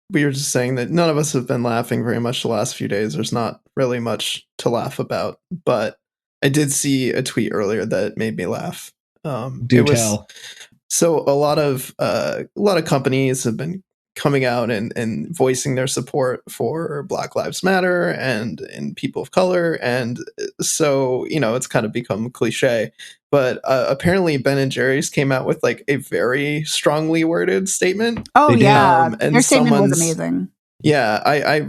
we were just saying that none of us have been laughing very much the last few days. There's not really much to laugh about, but I did see a tweet earlier that made me laugh. Do tell. So a lot of companies have been coming out and voicing their support for Black Lives Matter and people of color. And so, it's kind of become cliche, but apparently Ben and Jerry's came out with like a very strongly worded statement. Oh yeah. And their statement was amazing. Yeah. I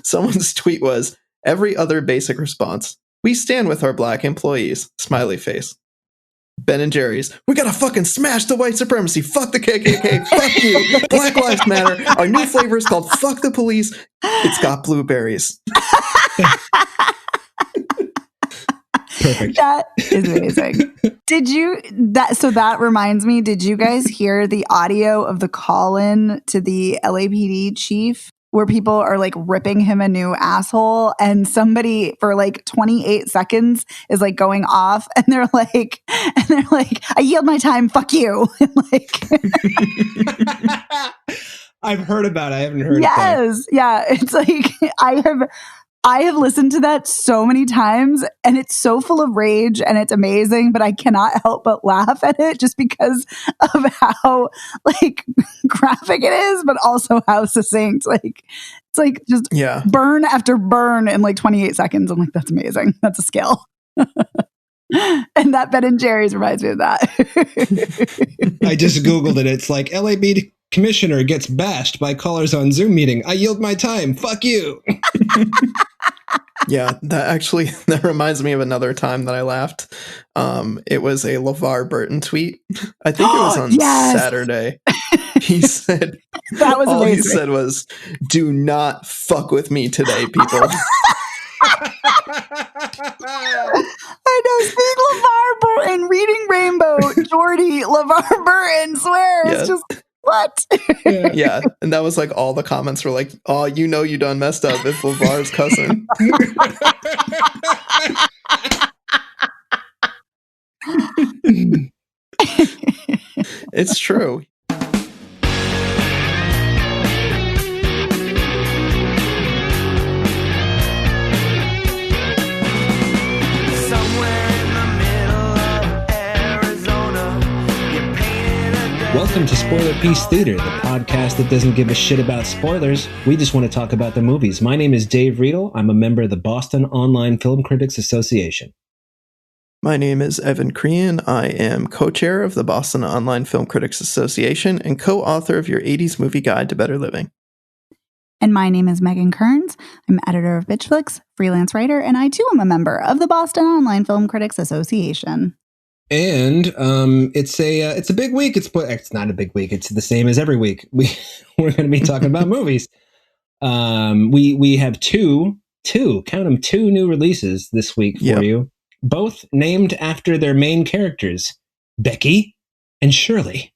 someone's tweet was, every other basic response: we stand with our Black employees, smiley face. Ben and Jerry's, we gotta fucking smash the white supremacy. Fuck the KKK. Fuck you. Black Lives Matter. Our new flavor is called Fuck the Police. It's got blueberries. Perfect. That is amazing. So that reminds me, did you guys hear the audio of the call-in to the LAPD chief where people are like ripping him a new asshole, and somebody for like 28 seconds is like going off and they're like, I yield my time, fuck you. I've heard about it. I haven't heard it. Yes. Yeah. It's like I have listened to that so many times, and it's so full of rage and it's amazing, but I cannot help but laugh at it just because of how like graphic it is, but also how succinct. Like it's like just burn after burn in like 28 seconds. I'm like, that's amazing. That's a skill. And that Ben and Jerry's reminds me of that. I just Googled it. It's like LAPD commissioner gets bashed by callers on Zoom meeting. I yield my time. Fuck you. Yeah, that reminds me of another time that I laughed. It was a LeVar Burton tweet. I think it was on Saturday. He said, that was all amazing. He said was, "Do not fuck with me today, people." I know, speak LeVar Burton, reading Rainbow, Jordy, LeVar Burton, swear. Yeah. It's just, what? Yeah, and that was like all the comments were like, "Oh, you done messed up if LeVar's cussing." It's true. Welcome to Spoiler Piece Theater, the podcast that doesn't give a shit about spoilers. We just want to talk about the movies. My name is Dave Riedel. I'm a member of the Boston Online Film Critics Association. My name is Evan Crean. I am co-chair of the Boston Online Film Critics Association and co-author of your 80s movie guide to better living. And my name is Megan Kearns. I'm editor of Bitchflix, freelance writer, and I too am a member of the Boston Online Film Critics Association. And it's a big week. It's not a big week. It's the same as every week. We're going to be talking about movies. We have two new releases this week for you, both named after their main characters, Becky and Shirley.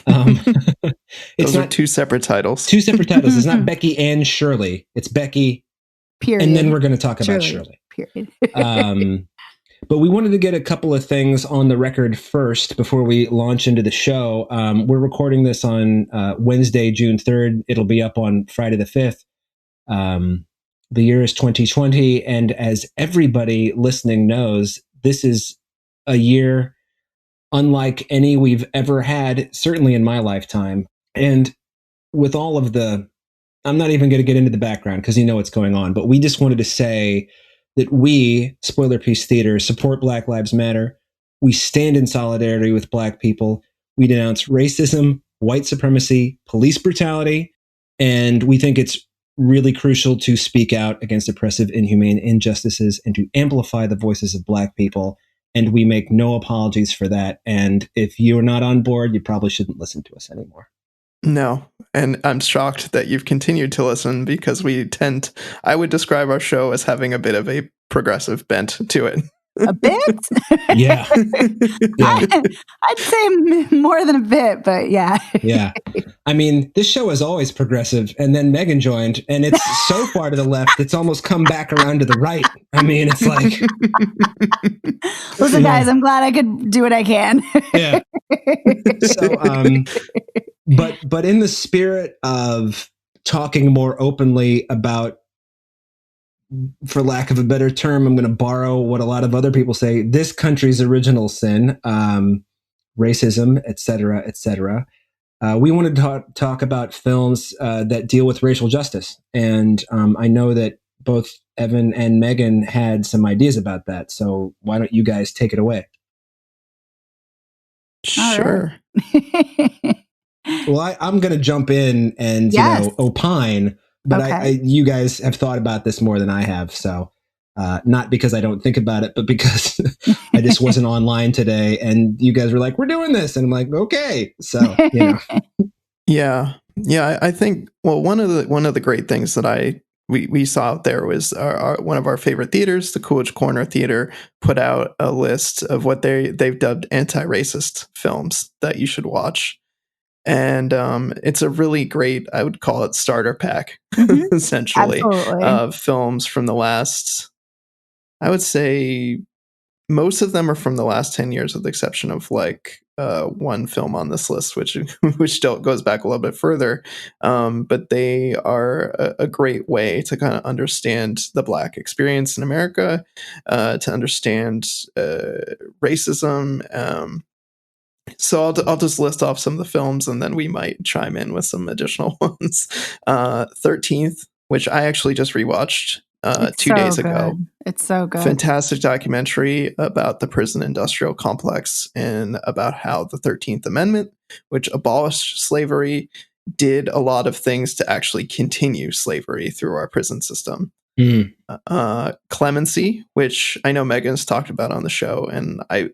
Those are two separate titles. Two separate titles. It's not Becky and Shirley. It's Becky. Period. And then we're going to talk about Shirley. Period. But we wanted to get a couple of things on the record first before we launch into the show. We're recording this on Wednesday, June 3rd. It'll be up on Friday the 5th. The year is 2020. And as everybody listening knows, this is a year unlike any we've ever had, certainly in my lifetime. And with all of I'm not even going to get into the background because you know what's going on, but we just wanted to say that we, Spoiler Piece Theater, support Black Lives Matter. We stand in solidarity with Black people. We denounce racism, white supremacy, police brutality, and we think it's really crucial to speak out against oppressive, inhumane injustices and to amplify the voices of Black people. And we make no apologies for that. And if you're not on board, you probably shouldn't listen to us anymore. No, and I'm shocked that you've continued to listen because I would describe our show as having a bit of a progressive bent to it. A bit? Yeah. I'd say more than a bit, but yeah. Yeah. I mean, this show is always progressive, and then Megan joined, and it's so far to the left, it's almost come back around to the right. I mean, it's like... Listen, guys, I'm glad I could do what I can. Yeah. So, but in the spirit of talking more openly about, for lack of a better term, I'm going to borrow what a lot of other people say, this country's original sin, racism, et cetera, et cetera. We wanted to talk about films that deal with racial justice. And I know that both Evan and Megan had some ideas about that. So why don't you guys take it away? Sure. Well, I'm going to jump in and, Yes. opine, but Okay. you guys have thought about this more than I have. So not because I don't think about it, but because I just wasn't online today and you guys were like, we're doing this. And I'm like, okay. So, Yeah. I think, well, one of the great things that we saw out there was one of our favorite theaters, the Coolidge Corner Theater, put out a list of what they've dubbed anti-racist films that you should watch. And it's a really great, I would call it starter pack, essentially, Absolutely. of films from the last, I would say most of them are from the last 10 years, with the exception of like one film on this list, which still goes back a little bit further. But they are a great way to kind of understand the Black experience in America, to understand racism. So I'll just list off some of the films, and then we might chime in with some additional ones. 13th, which I actually just rewatched 2 days ago. It's so good. Fantastic documentary about the prison industrial complex and about how the 13th Amendment, which abolished slavery, did a lot of things to actually continue slavery through our prison system. Clemency, which I know Megan's talked about on the show, and I've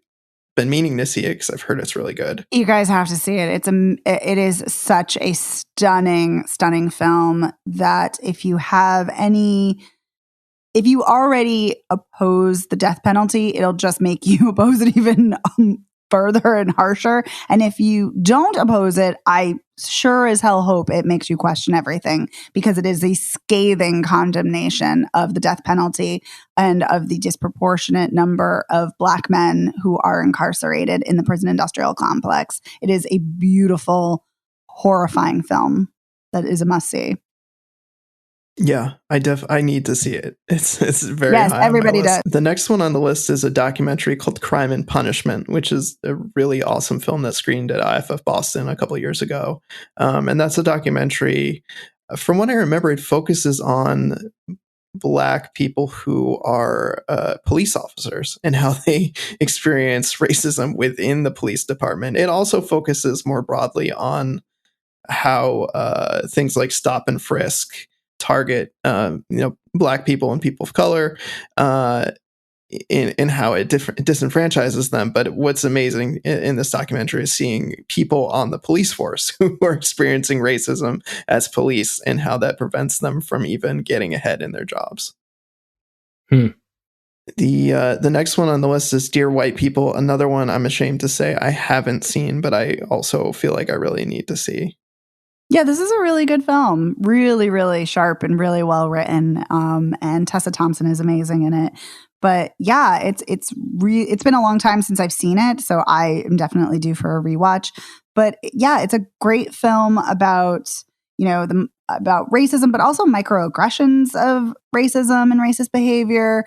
been meaning to see it because I've heard it's really good. You guys have to see it. It is such a stunning film that if you already oppose the death penalty, it'll just make you oppose it even further and harsher. And if you don't oppose it, I sure as hell hope it makes you question everything, because it is a scathing condemnation of the death penalty and of the disproportionate number of Black men who are incarcerated in the prison industrial complex. It is a beautiful, horrifying film that is a must-see. Yeah, I need to see it. It's very yes, high everybody on my list. does. The next one on the list is a documentary called Crime and Punishment, which is a really awesome film that screened at IFF Boston a couple of years ago. And that's a documentary. From what I remember, it focuses on Black people who are police officers and how they experience racism within the police department. It also focuses more broadly on how things like stop and frisk target Black people and people of color, in how it disenfranchises them. But what's amazing in this documentary is seeing people on the police force who are experiencing racism as police and how that prevents them from even getting ahead in their jobs. The next one on the list is Dear White People, another one I'm ashamed to say I haven't seen, but I also feel like I really need to see. Yeah, this is a really good film. Really, really sharp and really well written. And Tessa Thompson is amazing in it. But yeah, it's been a long time since I've seen it, so I am definitely due for a rewatch. But yeah, it's a great film about about racism, but also microaggressions of racism and racist behavior,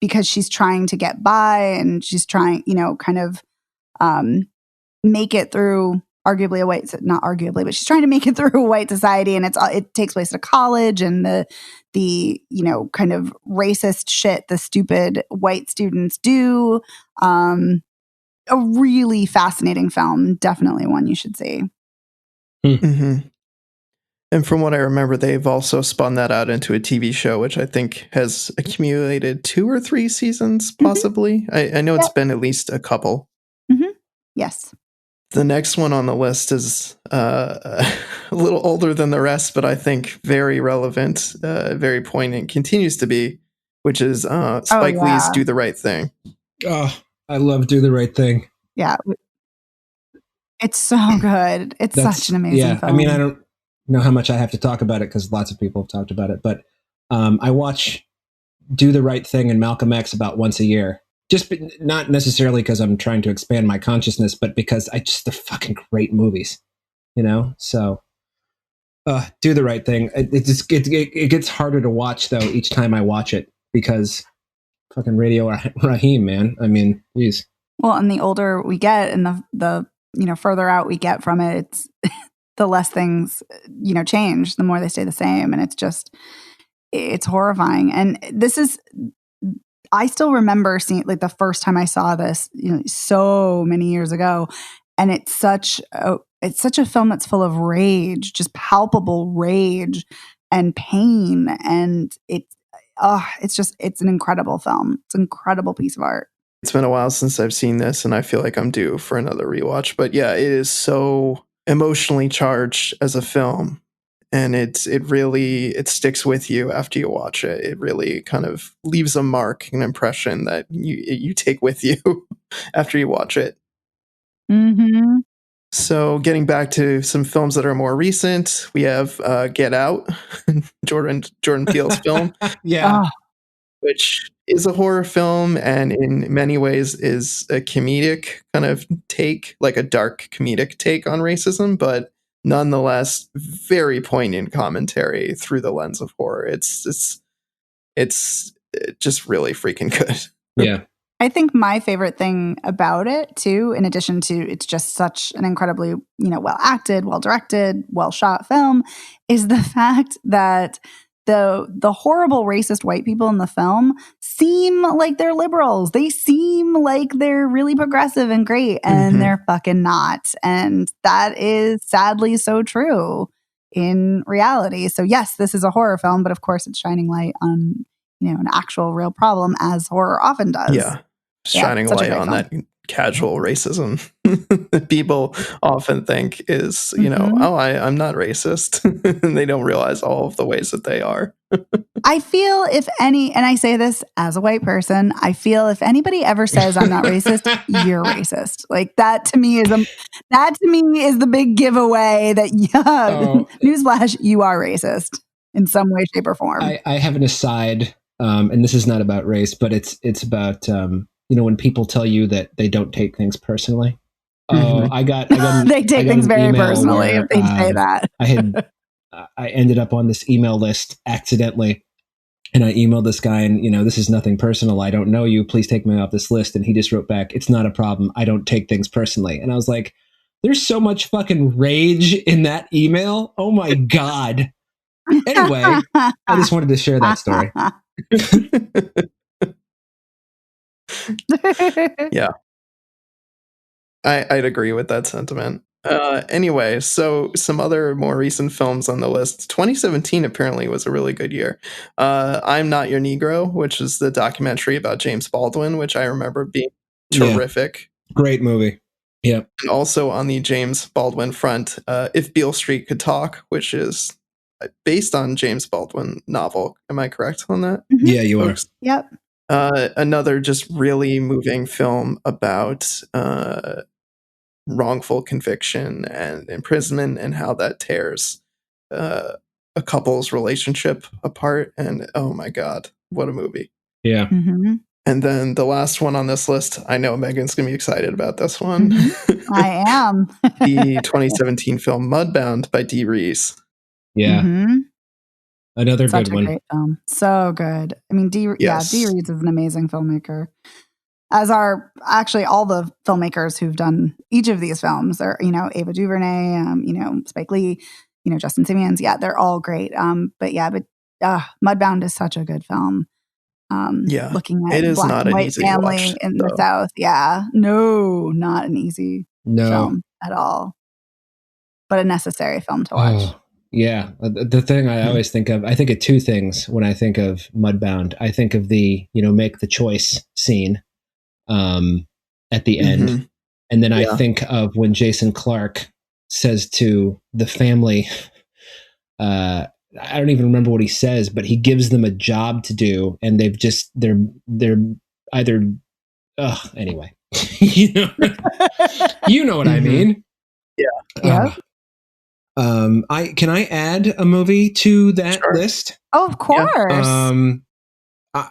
because she's trying to get by and she's trying, kind of make it through. Not arguably, but she's trying to make it through a white society, and it takes place at a college, and the kind of racist shit the stupid white students do. A really fascinating film, definitely one you should see. Mm-hmm. And from what I remember, they've also spun that out into a TV show, which I think has accumulated 2 or 3 seasons, possibly. Mm-hmm. I know it's been at least a couple. Mm-hmm. Yes. The next one on the list is a little older than the rest, but I think very relevant, very poignant, continues to be, which is Spike Lee's Do the Right Thing. Oh, I love Do the Right Thing. Yeah. It's so good. It's such an amazing film. I mean, I don't know how much I have to talk about it because lots of people have talked about it, but I watch Do the Right Thing and Malcolm X about once a year. Just not necessarily because I'm trying to expand my consciousness, but because they're fucking great movies, So Do the right thing. It gets harder to watch though each time I watch it because fucking Radio Raheem, man. I mean, geez. Well, and the older we get, and the further out we get from it, it's the less things change, the more they stay the same, and it's horrifying. And this is, I still remember seeing like the first time I saw this, so many years ago, and it's such a film that's full of rage, just palpable rage and pain, and it's an incredible film. It's an incredible piece of art. It's been a while since I've seen this, and I feel like I'm due for another rewatch. But yeah, it is so emotionally charged as a film, and it really sticks with you after you watch it. It really kind of leaves a mark, an impression that you take with you after you watch it. Mm-hmm. So getting back to some films that are more recent, we have Get Out, Jordan Peele's film. Yeah. Which is a horror film and in many ways is a comedic kind of take, like a dark comedic take on racism, but nonetheless very poignant commentary through the lens of horror. It's just really freaking good. Yeah. I think my favorite thing about it too, in addition to it's just such an incredibly, well acted, well directed, well shot film, is the fact that the horrible racist white people in the film seem like they're liberals. They seem like they're really progressive and great, and they're fucking not. And that is sadly so true in reality. So yes, this is a horror film, but of course it's shining light on, an actual real problem, as horror often does. Yeah. Shining light on that casual racism that people often think is, I'm not racist. And they don't realize all of the ways that they are. I feel and I say this as a white person, I feel if anybody ever says I'm not racist, you're racist. Like that to me is the big giveaway that newsflash, you are racist in some way, shape, or form. I have an aside, and this is not about race, but it's about when people tell you that they don't take things personally. They take things very personally if they say that. I ended up on this email list accidentally, and I emailed this guy, and this is nothing personal. I don't know you. Please take me off this list. And he just wrote back, "It's not a problem. I don't take things personally." And I was like, "There's so much fucking rage in that email. Oh my god." Anyway, I just wanted to share that story. Yeah, I'd agree with that sentiment. Anyway, so some other more recent films on the list. 2017 apparently was a really good year. I'm Not Your Negro, which is the documentary about James Baldwin, which I remember being terrific. Yeah. Great movie. Yeah. And also on the James Baldwin front, If Beale Street Could Talk, which is based on James Baldwin novel. Am I correct on that? Mm-hmm. Yeah, you folks? Are. Yep. Another just really moving film about wrongful conviction and imprisonment and how that tears a couple's relationship apart. And oh my god, what a movie. Yeah. Mm-hmm. And then the last one on this list, I know Megan's gonna be excited about this one. I am. The 2017 film Mudbound by Dee Rees. Yeah. Mm-hmm. Another Such good one. Great film. So good. I mean, Dee Rees is an amazing filmmaker. As are actually all the filmmakers who've done each of these films. They're, Ava DuVernay, Spike Lee, Justin Simons. Yeah, they're all great. But Mudbound is such a good film. Looking at it is black not and an white easy family watch, in the South. Yeah, no, not an easy film at all, but a necessary film to watch. Oh, yeah, the thing I always think of two things when I think of Mudbound. I think of the make the choice scene at the end, and then I think of when Jason Clarke says to the family, I don't even remember what he says, but he gives them a job to do, and they're either anyway. you know what I mean. Yeah. Can I add a movie to that list? Oh, of course.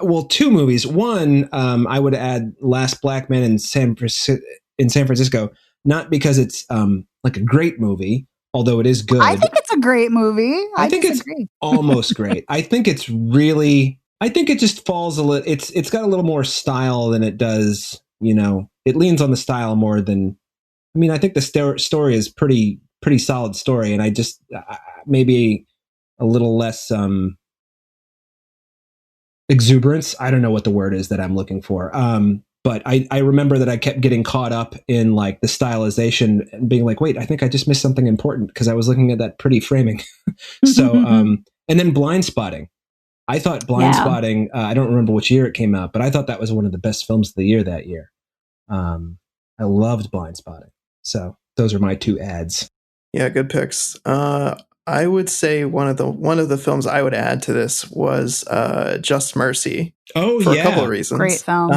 Well, two movies. One, I would add Last Black Man in San Francisco, not because it's like a great movie, although it is good. I think it's a great movie. I think disagree. It's almost great. I think it's really. I think it just falls a little. It's got a little more style than it does. It leans on the style more than. I mean, I think the story is pretty solid story, and I just maybe a little less exuberance. I don't know what the word is that I'm looking for. But I remember that I kept getting caught up in like the stylization and being like, wait, I think I just missed something important because I was looking at that pretty framing. So, and then Blind Spotting. I thought Blind Spotting, I don't remember which year it came out, but I thought that was one of the best films of the year that year. I loved Blind Spotting. So those are my two ads. Yeah, good picks. I would say one of the films I would add to this was Just Mercy. Oh, for a couple of reasons. Great film.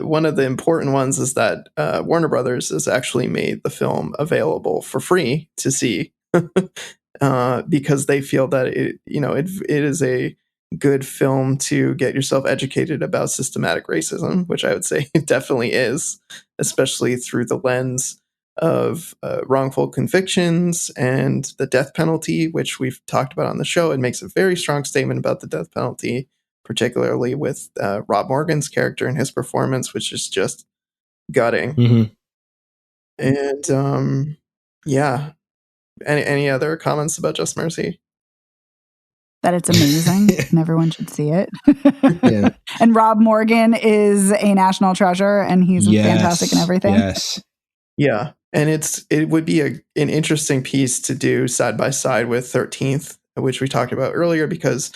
One of the important ones is that Warner Brothers has actually made the film available for free to see because they feel that it is a good film to get yourself educated about systematic racism, which I would say it definitely is, especially through the lens of wrongful convictions and the death penalty, which we've talked about on the show. It makes a very strong statement about the death penalty, particularly with Rob Morgan's character and his performance, which is just gutting. Mm-hmm. And yeah, any other comments about Just Mercy? That it's amazing and everyone should see it. Yeah. And Rob Morgan is a national treasure and he's fantastic in everything. Yes. Yeah. And it would be an interesting piece to do side by side with 13th, which we talked about earlier, because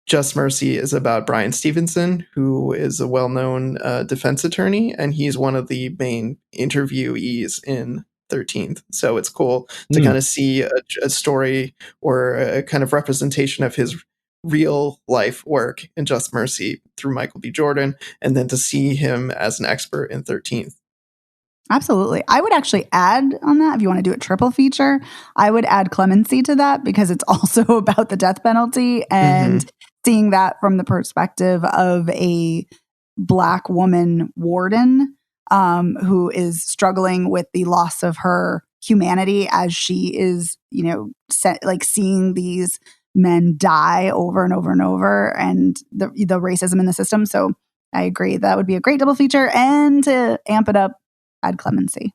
Just Mercy is about Bryan Stevenson, who is a well-known defense attorney, and he's one of the main interviewees in 13th. So it's cool to kind of see a story or a kind of representation of his real life work in Just Mercy through Michael B. Jordan, and then to see him as an expert in 13th. Absolutely. I would actually add on that, if you want to do a triple feature, I would add Clemency to that because it's also about the death penalty and seeing that from the perspective of a Black woman warden who is struggling with the loss of her humanity as she is, seeing these men die over and over and over and the racism in the system. So I agree. That would be a great double feature. And to amp it up, add Clemency.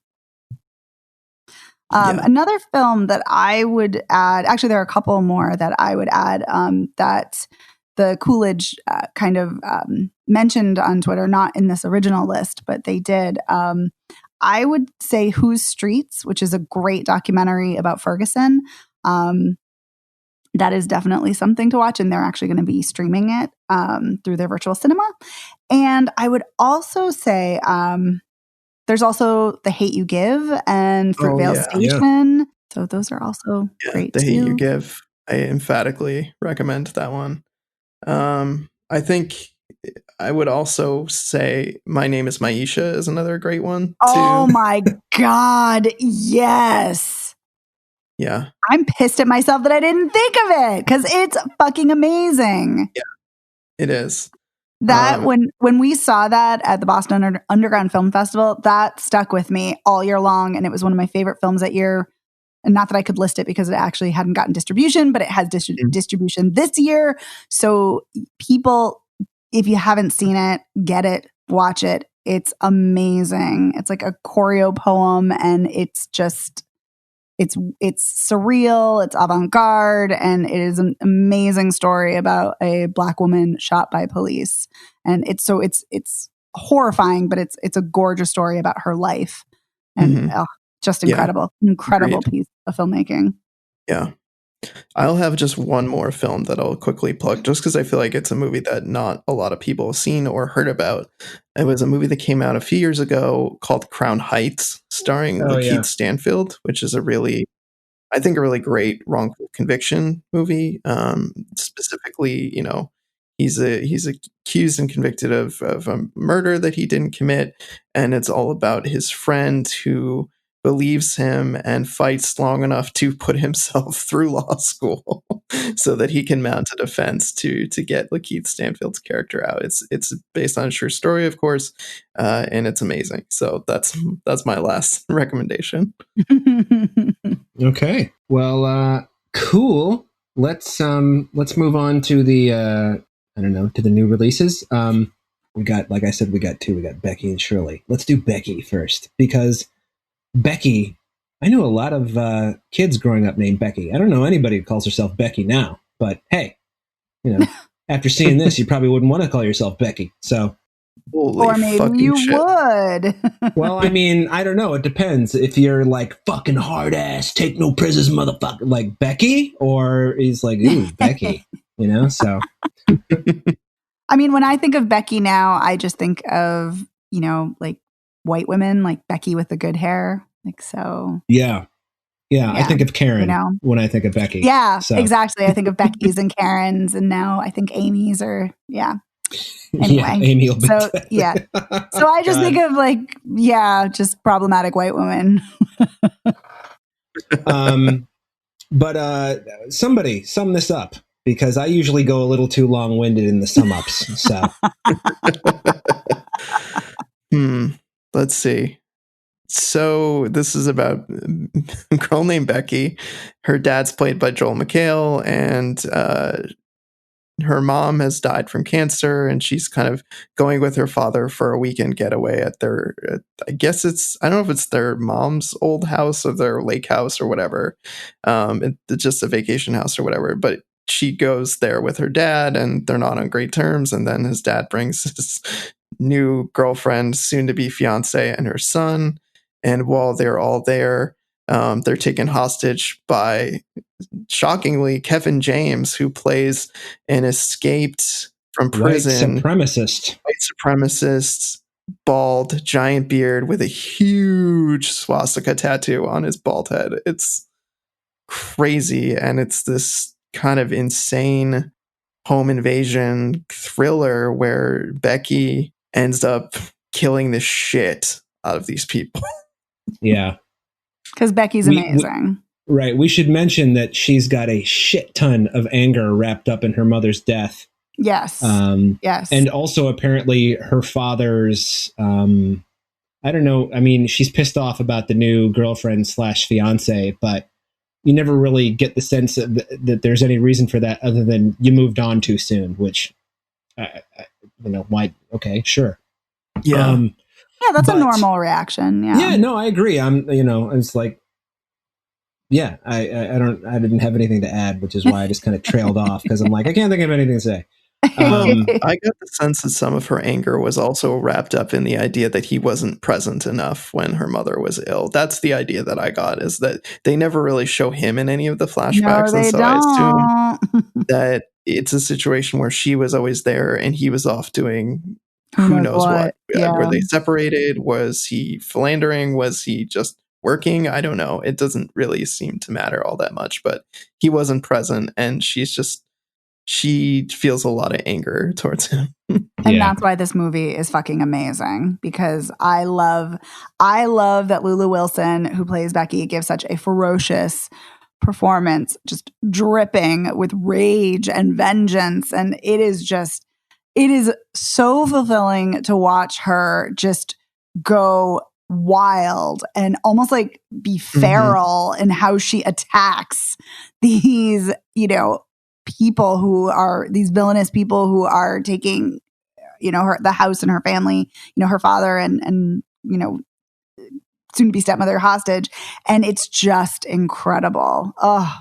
Another film that I would add, actually there are a couple more that I would add that the Coolidge kind of mentioned on Twitter, not in this original list, but they did. I would say Whose Streets, which is a great documentary about Ferguson. That is definitely something to watch, and they're actually going to be streaming it through their virtual cinema. And I would also say there's also The Hate U Give and Fruitvale Station. Yeah. So those are also great The too. Hate U Give. I emphatically recommend that one. I think I would also say My Name is Maisha is another great one too. Oh my God. Yes. Yeah. I'm pissed at myself that I didn't think of it because it's fucking amazing. Yeah, it is. That when we saw that at the Boston Underground Film Festival, that stuck with me all year long. And it was one of my favorite films that year. And not that I could list it because it actually hadn't gotten distribution, but it has distribution this year. So people, if you haven't seen it, get it, watch it. It's amazing. It's like a choreo poem and it's just, it's surreal, it's avant-garde, and it is an amazing story about a Black woman shot by police. And it's horrifying, but it's a gorgeous story about her life. And just incredible, incredible piece of filmmaking. Yeah. I'll have just one more film that I'll quickly plug just because I feel like it's a movie that not a lot of people have seen or heard about. It was a movie that came out a few years ago called Crown Heights, starring Lakeith Stanfield, which is a really great wrongful conviction movie. Specifically, he's accused and convicted of a murder that he didn't commit, and it's all about his friend who believes him and fights long enough to put himself through law school so that he can mount a defense to get Lakeith Stanfield's character out. It's based on a true story, of course, and it's amazing. So that's my last recommendation. Okay. Well, cool. Let's move on to the to the new releases. We got, like I said, we got two. We got Becky and Shirley. Let's do Becky first, because Becky, I knew a lot of kids growing up named Becky. I don't know anybody who calls herself Becky now, but hey, after seeing this, you probably wouldn't want to call yourself Becky. So, holy or maybe fucking you shit. would. well, I mean, I don't know. It depends. If you're like fucking hard ass, take no prisoners, motherfucker, like Becky, or he's like, ooh, Becky, so. I mean, when I think of Becky now, I just think of, like white women, like Becky with the good hair. Like, so. Yeah. I think of Karen when I think of Becky. Yeah, so. Exactly. I think of Becky's and Karen's, and now I think Amy's or, yeah. Anyway, yeah, Amy will be dead. Yeah. So I just think of like, just problematic white women. But somebody sum this up, because I usually go a little too long-winded in the sum ups. So, Let's see. So this is about a girl named Becky. Her dad's played by Joel McHale, and her mom has died from cancer, and she's kind of going with her father for a weekend getaway at their, I don't know if it's their mom's old house or their lake house or whatever. It's just a vacation house or whatever, but she goes there with her dad, and they're not on great terms. And then his dad brings his new girlfriend, soon to be fiance, and her son. And while they're all there, they're taken hostage by, shockingly, Kevin James, who plays an escaped from prison white supremacist, bald, giant beard with a huge swastika tattoo on his bald head. It's crazy, and it's this kind of insane home invasion thriller where Becky ends up killing the shit out of these people. Yeah. Because Becky's amazing. Right. We should mention that she's got a shit ton of anger wrapped up in her mother's death. Yes. Yes. And also apparently her father's, I don't know. I mean, she's pissed off about the new girlfriend / fiance, but you never really get the sense that there's any reason for that other than you moved on too soon, which, why? Okay, sure. Yeah. That's a normal reaction. Yeah. Yeah, no, I agree. It's like, yeah, I didn't have anything to add, which is why I just kind of trailed off, because I'm like, I can't think of anything to say. I got the sense that some of her anger was also wrapped up in the idea that he wasn't present enough when her mother was ill. That's the idea that I got, is that they never really show him in any of the flashbacks. No, they don't. I assume that it's a situation where she was always there and he was off doing who knows what. Yeah. Were they separated? Was he philandering? Was he just working? I don't know. It doesn't really seem to matter all that much, but he wasn't present, and she feels a lot of anger towards him. And that's why this movie is fucking amazing, because I love that Lulu Wilson, who plays Becky, gives such a ferocious performance, just dripping with rage and vengeance. And it is so fulfilling to watch her just go wild and almost like be feral in how she attacks these, people who are these villainous people who are taking, the house and her family, her father and soon to be stepmother hostage. And it's just incredible. Oh,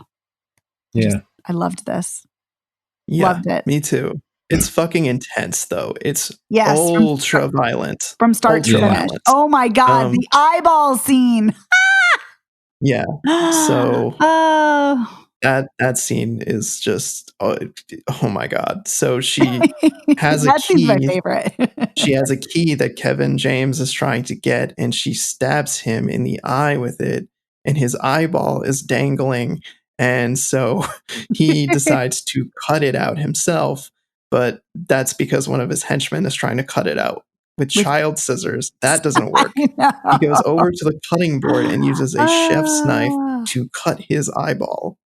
yeah. I loved this. Yeah, loved it. Me too. It's fucking intense, though. It's ultra violent. From start to finish. Oh my God. The eyeball scene. Yeah. So that scene is just, oh my God. So she has a key. That's my favorite. She has a key that Kevin James is trying to get, and she stabs him in the eye with it, and his eyeball is dangling. And so he decides to cut it out himself. But that's because one of his henchmen is trying to cut it out with child scissors. That doesn't work. He goes over to the cutting board and uses a chef's knife to cut his eyeball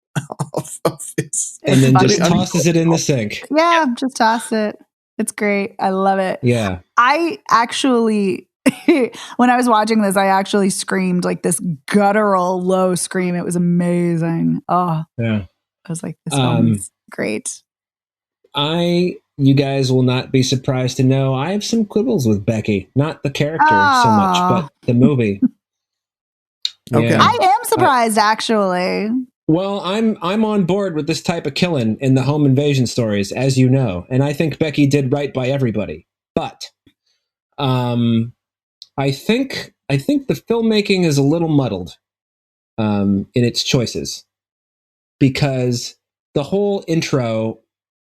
off of his. And then just tosses it in the sink. Yeah, just toss it. It's great. I love it. Yeah. I actually when I was watching this, I actually screamed like this guttural low scream. It was amazing. Oh, yeah. I was like, this film is great. You guys will not be surprised to know I have some quibbles with Becky. Not the character so much, but the movie. Okay. Yeah. I am surprised, actually. Well, I'm on board with this type of killing in the home invasion stories, as you know, and I think Becky did right by everybody. But I think the filmmaking is a little muddled in its choices, because the whole intro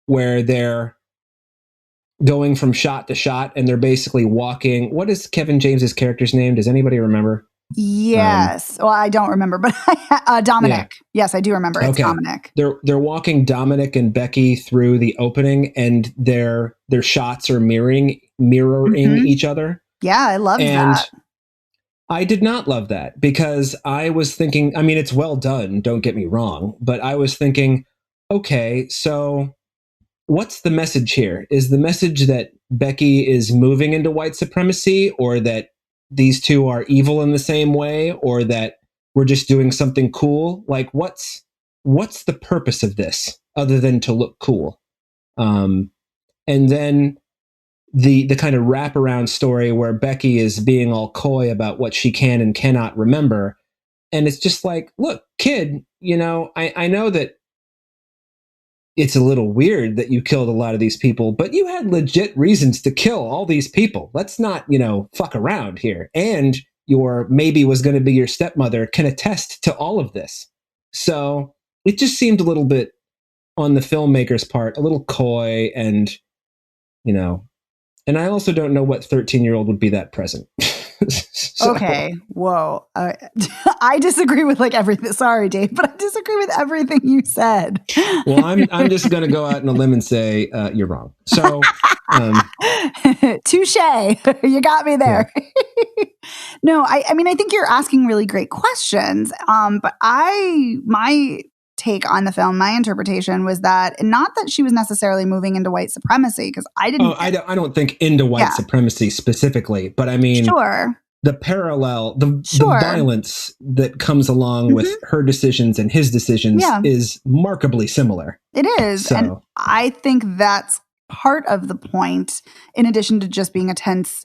where they're going from shot to shot and they're basically walking. What is Kevin James's character's name? Does anybody remember? Yes. Well, I don't remember, but Dominic. Yeah. Yes, I do remember. It's Dominic. They're walking Dominic and Becky through the opening, and their shots are mirroring each other. Yeah, I love that. I did not love that, because I was thinking, I mean, it's well done, don't get me wrong, but I was thinking, okay, so what's the message here? Is the message that Becky is moving into white supremacy, or that these two are evil in the same way, or that we're just doing something cool? Like, what's the purpose of this other than to look cool? And then the kind of wraparound story where Becky is being all coy about what she can and cannot remember. And it's just like, look, kid, I know that it's a little weird that you killed a lot of these people, but you had legit reasons to kill all these people. Let's not, fuck around here. And your maybe was going to be your stepmother can attest to all of this. So it just seemed a little bit, on the filmmaker's part, a little coy, and, and I also don't know what 13-year-old would be that present. So. Okay. Whoa. I disagree with everything. Sorry, Dave, but I disagree with everything you said. Well, I'm just going to go out on a limb and say you're wrong. So, touche. You got me there. Yeah. No, I mean, I think you're asking really great questions. But my take on the film, my interpretation was that, not that she was necessarily moving into white supremacy, because I didn't. I don't think into white supremacy specifically, but I mean, the parallel, the violence that comes along with her decisions and his decisions is markedly similar. It is, so. And I think that's part of the point. In addition to just being a tense,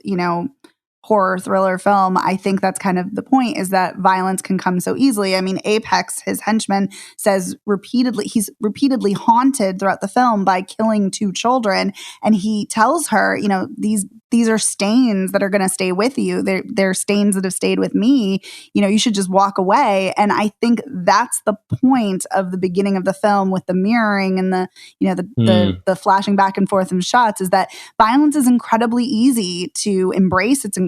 horror thriller film, I think that's kind of the point, is that violence can come so easily. I mean, Apex, his henchman, says he's repeatedly haunted throughout the film by killing 2 children. And he tells her, these are stains that are going to stay with you. They're stains that have stayed with me. You should just walk away. And I think that's the point of the beginning of the film, with the mirroring and the flashing back and forth of shots, is that violence is incredibly easy to embrace. It's,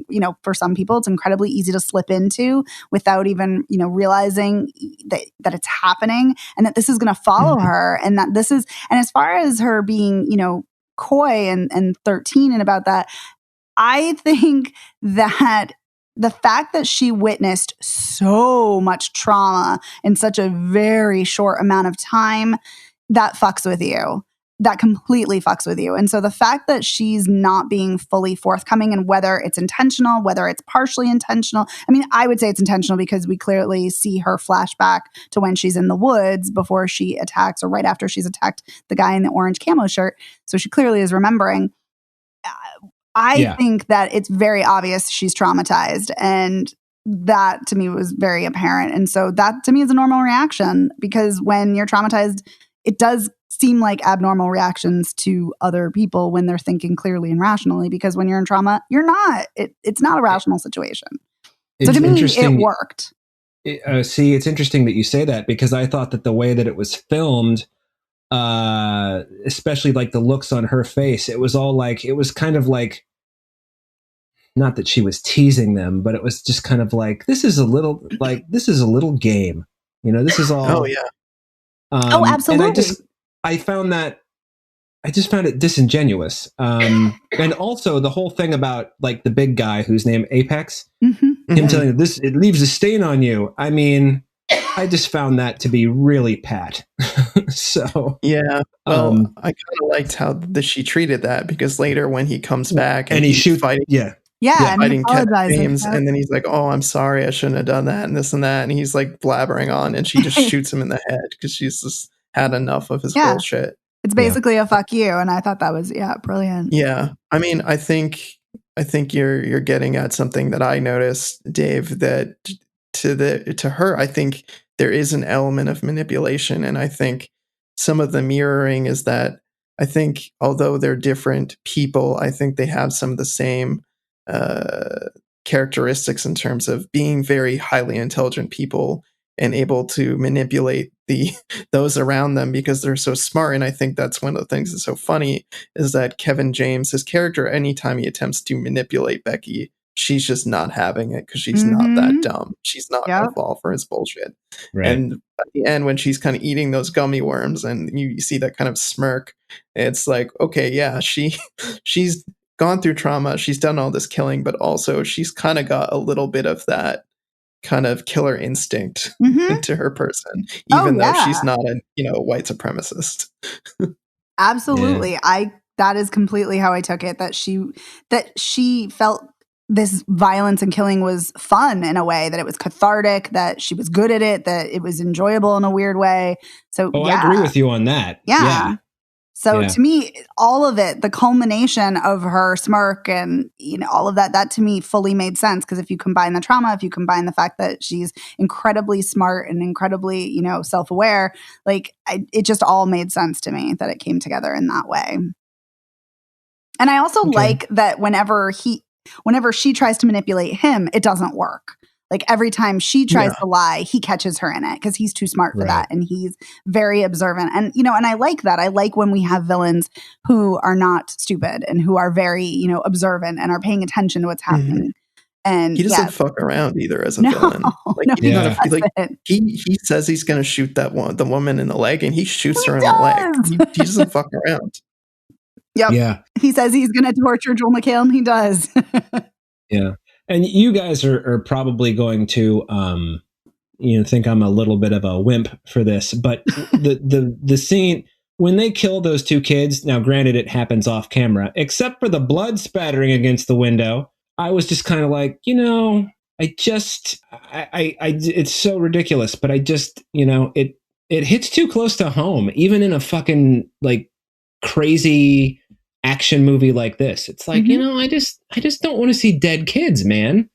for some people, it's incredibly easy to slip into without even, realizing that it's happening, and that this is going to follow her, and that this is, and as far as her being, coy and 13 and about that, I think that the fact that she witnessed so much trauma in such a very short amount of time, that fucks with you. That completely fucks with you. And so the fact that she's not being fully forthcoming, and whether it's intentional, whether it's partially intentional, I mean, I would say it's intentional, because we clearly see her flashback to when she's in the woods before she attacks, or right after she's attacked the guy in the orange camo shirt. So she clearly is remembering. I think that it's very obvious she's traumatized, and that to me was very apparent. And so that to me is a normal reaction, because when you're traumatized, it does seem like abnormal reactions to other people when they're thinking clearly and rationally, because when you're in trauma, you're not. It's not a rational situation. So to me, it worked. See, it's interesting that you say that, because I thought that the way that it was filmed, especially the looks on her face, it was all it was kind of not that she was teasing them, but it was just kind of this is a little game. This is all. Oh yeah. Absolutely. And I just found it disingenuous. And also the whole thing about the big guy who's named Apex, him telling you this, it leaves a stain on you. I mean, I just found that to be really pat. So yeah, well, I kind of liked how she treated that, because later when he comes back and he shoots fighting, yeah, Yeah, and he fighting Kevin apologizes. James, Yep. and then he's like, "Oh, I'm sorry, I shouldn't have done that," and this and that, and he's like blabbering on, and she just shoots him in the head because she's just had enough of his Yeah. bullshit. It's basically a fuck you, and I thought that was brilliant. Yeah, I mean, I think you're getting at something that I noticed, Dave. That to her, I think there is an element of manipulation, and I think some of the mirroring is that I think although they're different people, I think they have some of the same characteristics in terms of being very highly intelligent people and able to manipulate those around them because they're so smart. And I think that's one of the things that's so funny is that Kevin James, his character, anytime he attempts to manipulate Becky, she's just not having it because she's not that dumb. She's not going to fall for his bullshit. Right. And at the end, when she's kind of eating those gummy worms and you see that kind of smirk, it's like, okay, yeah, she's gone through trauma. She's done all this killing, but also she's kind of got a little bit of that kind of killer instinct to her person, even though she's not a white supremacist. Absolutely. That is completely how I took it, that she felt this violence and killing was fun in a way, that it was cathartic, that she was good at it, that it was enjoyable in a weird way. So I agree with you on that. Yeah. So to me, all of it, the culmination of her smirk and all of that to me fully made sense. Because if you combine the trauma, if you combine the fact that she's incredibly smart and incredibly, self-aware, like it just all made sense to me that it came together in that way. And I also like that whenever she tries to manipulate him, it doesn't work. Like every time she tries to lie, he catches her in it because he's too smart for that. And he's very observant. And, and I like that. I like when we have villains who are not stupid and who are very, observant and are paying attention to what's happening. And he doesn't fuck around either as a villain. Like, he says he's going to shoot the woman in the leg, and he shoots her in the leg. He doesn't fuck around. Yep. Yeah. He says he's going to torture Joel McHale, and he does. Yeah. And you guys are probably going to, think I'm a little bit of a wimp for this, but the scene when they kill those two kids, now granted it happens off camera, except for the blood spattering against the window, I was just kind of like, it's so ridiculous, but I just, it hits too close to home, even in a fucking like crazy action movie like this. It's like, I just don't want to see dead kids, man.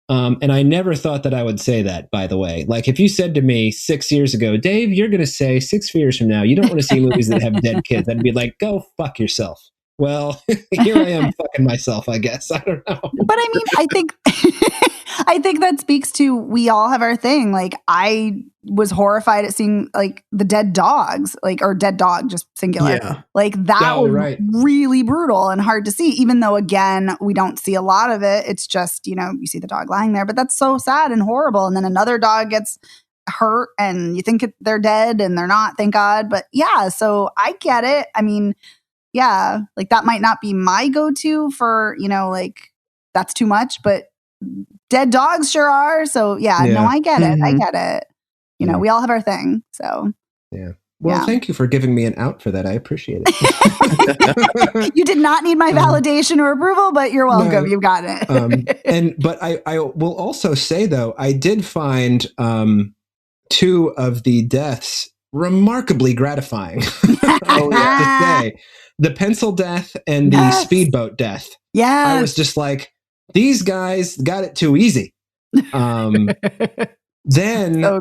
And I never thought that I would say that, by the way. Like if you said to me 6 years ago, Dave, you're going to say 6 years from now, you don't want to see movies that have dead kids, I'd be like, go fuck yourself. Well, here I am fucking myself, I guess. I don't know. But I mean, I think that speaks to, we all have our thing. Like I was horrified at seeing like the dead dogs, or dead dog, just singular. Yeah. Like that was really brutal and hard to see, even though again, we don't see a lot of it. It's just, you see the dog lying there, but that's so sad and horrible. And then another dog gets hurt and you think they're dead and they're not, thank God. But yeah, so I get it. I mean, yeah, like that might not be my go-to for, like that's too much, but dead dogs sure are. So no, I get it. I get it. We all have our thing. So yeah. Well, thank you for giving me an out for that. I appreciate it. You did not need my validation or approval, but you're welcome. No, you got it. But I will also say though, I did find 2 of the deaths remarkably gratifying. I have to say. The pencil death and the speedboat death. Yeah. I was just like, these guys got it too easy. Then so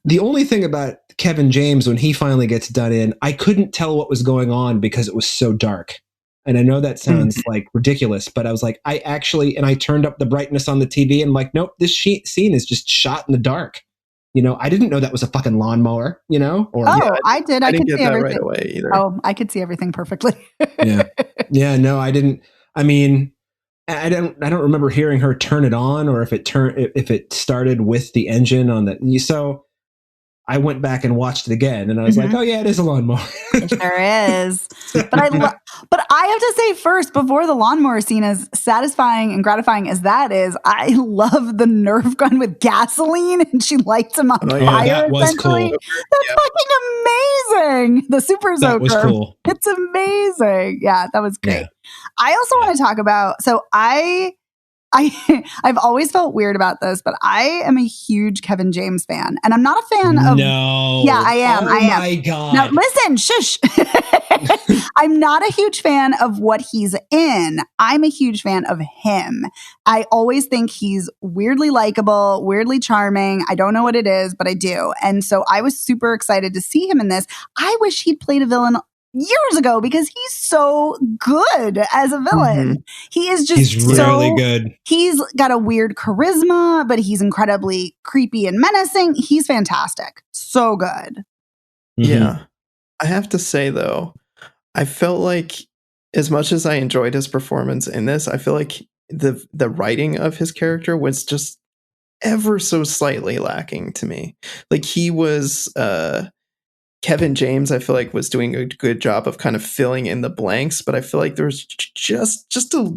the only thing about Kevin James, when he finally gets done in, I couldn't tell what was going on because it was so dark. And I know that sounds like ridiculous, but I was like, I turned up the brightness on the TV and I'm like, nope, this scene is just shot in the dark. I didn't know that was a fucking lawnmower, or I did. I could get see that everything right away either. Oh, I could see everything perfectly. Yeah, no, I didn't. I mean, I don't remember hearing her turn it on or if it started with the engine on the. So I went back and watched it again, and I was like, "Oh yeah, it is a lawnmower." It sure is. But I have to say first, before the lawnmower scene, as satisfying and gratifying as that is, I love the Nerf gun with gasoline, and she lights him on fire. That was cool. That's fucking amazing. The super soaker. That was cool. It's amazing. Yeah, that was great. Yeah. I also want to talk about. So I I've always felt weird about this, but I am a huge Kevin James fan, and I'm not a fan of. No. Yeah, I am. Oh I am. my God. Now listen, shush. I'm not a huge fan of what he's in. I'm a huge fan of him. I always think he's weirdly likable, weirdly charming. I don't know what it is, but I do. And so I was super excited to see him in this. I wish he'd played a villain years ago because he's so good as a villain. He is just He's really good. He's got a weird charisma, but he's incredibly creepy and menacing. He's fantastic. So good. Yeah. I have to say, though, I felt like as much as I enjoyed his performance in this, I feel like the writing of his character was just ever so slightly lacking to me. Like he was Kevin James, I feel like, was doing a good job of kind of filling in the blanks, but I feel like there was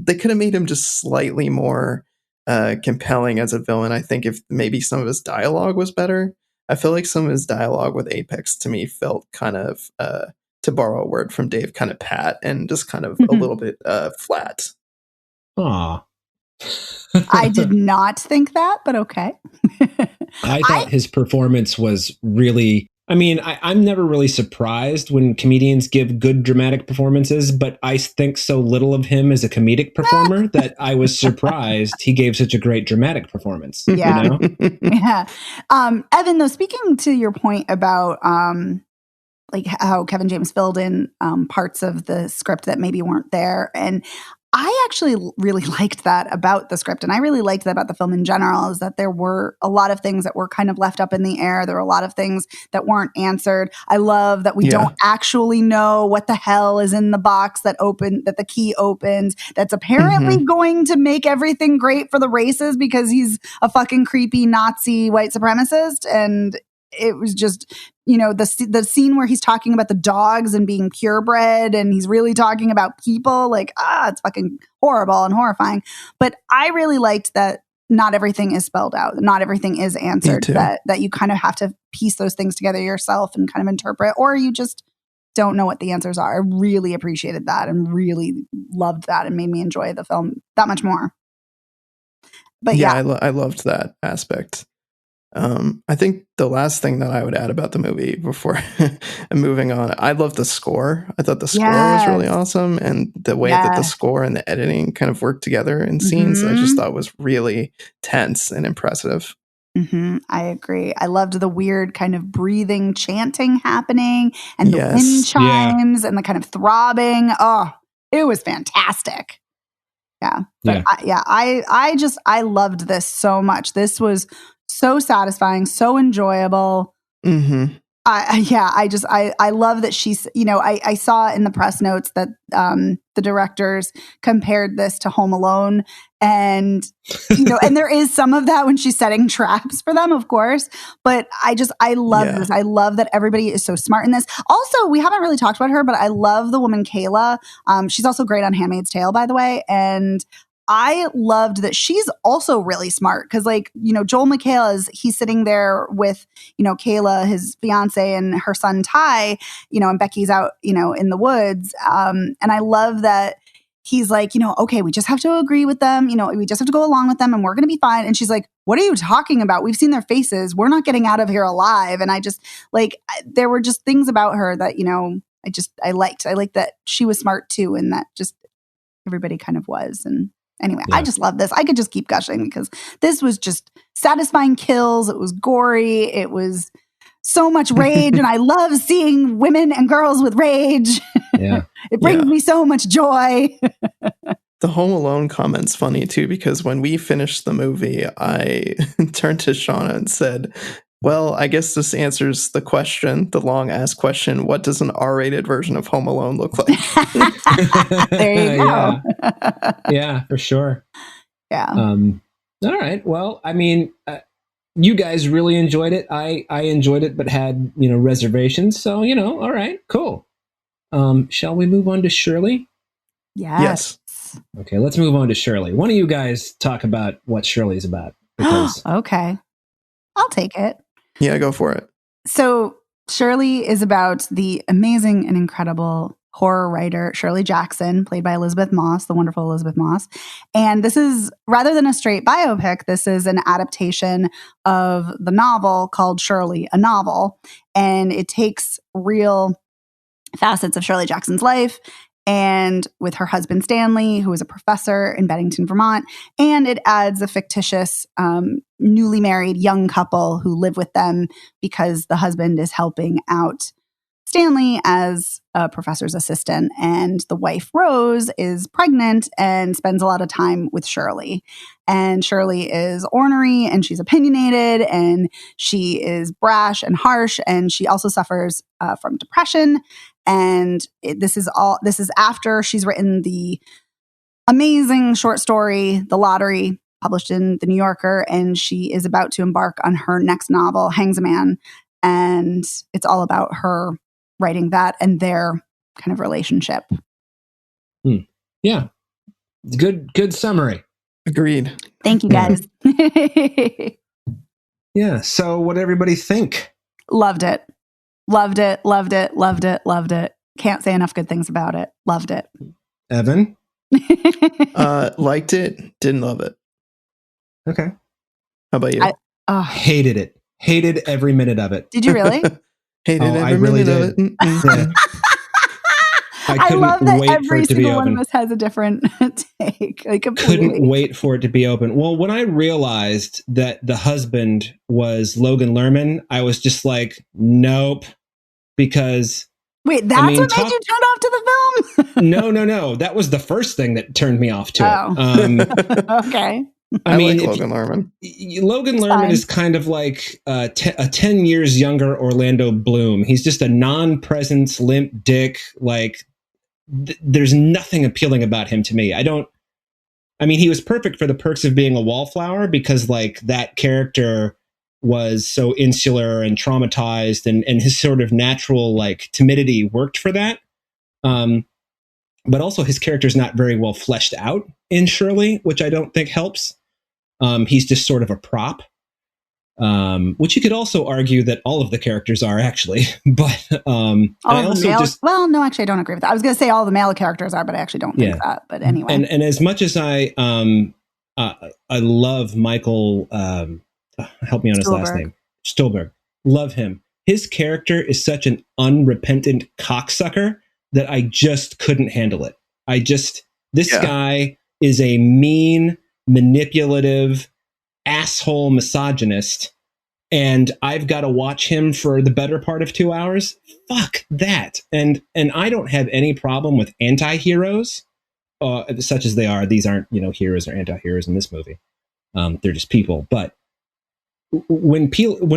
they could have made him just slightly more compelling as a villain. I think if maybe some of his dialogue was better. I feel like some of his dialogue with Apex to me felt kind of, to borrow a word from Dave, kind of pat and just kind of a little bit flat. Aw. I did not think that, but okay. I thought his performance was really, I mean, I'm never really surprised when comedians give good dramatic performances, but I think so little of him as a comedic performer that I was surprised he gave such a great dramatic performance. Yeah. You know? Yeah. Evan, though, speaking to your point about like how Kevin James filled in parts of the script that maybe weren't there, and I actually really liked that about the script, and I really liked that about the film in general, is that there were a lot of things that were kind of left up in the air. There were a lot of things that weren't answered. I love that we don't actually know what the hell is in the box that the key opens, that's apparently going to make everything great for the races because he's a fucking creepy Nazi white supremacist. And it was just, the scene where he's talking about the dogs and being purebred, and he's really talking about people, like, it's fucking horrible and horrifying. But I really liked that not everything is spelled out. Not everything is answered. That you kind of have to piece those things together yourself and kind of interpret, or you just don't know what the answers are. I really appreciated that and really loved that, and made me enjoy the film that much more. But yeah. I loved that aspect. I think the last thing that I would add about the movie before moving on, I love the score. I thought the score was really awesome, and the way that the score and the editing kind of worked together in scenes, I just thought was really tense and impressive. I agree. I loved the weird kind of breathing, chanting happening, and the wind chimes and the kind of throbbing. Oh, it was fantastic. Yeah. But I loved this so much. This was so satisfying, so enjoyable. I love that she's, I saw in the press notes that the directors compared this to Home Alone, and and there is some of that when she's setting traps for them, of course, but I love this. I love that everybody is so smart in this. Also, we haven't really talked about her, but I love the woman Kayla. She's also great on Handmaid's Tale, by the way, and I loved that she's also really smart because, Joel McHale he's sitting there with, Kayla, his fiance, and her son Ty, and Becky's out, in the woods. And I love that he's like, okay, we just have to agree with them. We just have to go along with them and we're going to be fine. And she's like, what are you talking about? We've seen their faces. We're not getting out of here alive. And I just there were just things about her that, I liked. I liked that she was smart too. And that just everybody kind of was. And anyway, I just love this. I could just keep gushing because this was just satisfying kills. It was gory. It was so much rage. And I love seeing women and girls with rage. Yeah. It brings me so much joy. The Home Alone comment's funny too, because when we finished the movie, I turned to Shauna and said, well, I guess this answers the question, the long ass question, what does an R-rated version of Home Alone look like? There you go. Yeah, for sure. Yeah. All right. Well, I mean, you guys really enjoyed it. I enjoyed it, but had, reservations. So, all right, cool. Shall we move on to Shirley? Yes. Okay, let's move on to Shirley. One of you guys talk about what Shirley's about. Because okay. I'll take it. Yeah, go for it. So Shirley is about the amazing and incredible horror writer Shirley Jackson, played by Elizabeth Moss, the wonderful Elizabeth Moss. And this is, rather than a straight biopic, this is an adaptation of the novel called Shirley, a Novel. And it takes real facets of Shirley Jackson's life, and with her husband Stanley, who is a professor in Bennington, Vermont. And it adds a fictitious newly married young couple who live with them because the husband is helping out Stanley as a professor's assistant, and the wife Rose is pregnant and spends a lot of time with Shirley. And Shirley is ornery, and she's opinionated, and she is brash and harsh, and she also suffers from depression. And this is after she's written the amazing short story, The Lottery, published in The New Yorker, and she is about to embark on her next novel, Hangs a Man. And it's all about her writing that and their kind of relationship. Yeah. Good summary. Agreed. Thank you, guys. Yeah. So what did everybody think? Loved it. Loved it. Loved it. Loved it. Loved it. Can't say enough good things about it. Loved it. Evan? Liked it. Didn't love it. Okay. How about you? Hated it. Hated every minute of it. Did you really? Hated every I really minute did. of it. Yeah. I love that wait for every it to be single one open. of us has a different take. Like Couldn't wait for it to be open. Well, when I realized that the husband was Logan Lerman, I was just like, nope. Because wait, that's what made you turn off to the film? No. That was the first thing that turned me off to it. Okay. I mean, like Logan Lerman. Logan Lerman is kind of like a 10 years younger Orlando Bloom. He's just a non-presence, limp dick. Like, there's nothing appealing about him to me. He was perfect for The Perks of Being a Wallflower, because like that character was so insular and traumatized, and his sort of natural like timidity worked for that. But also his character's not very well fleshed out in Shirley, which I don't think helps. He's just sort of a prop, which you could also argue that all of the characters are actually. But I don't agree with that. I was going to say all the male characters are, but I actually don't think that. But anyway, and as much as I love Michael, help me on his last name, Stolberg. Love him. His character is such an unrepentant cocksucker that I just couldn't handle it. This guy is a mean, manipulative, asshole misogynist, and I've got to watch him for the better part of 2 hours. Fuck that. And I don't have any problem with anti-heroes, such as they are. These aren't, heroes or anti-heroes in this movie. They're just people. But when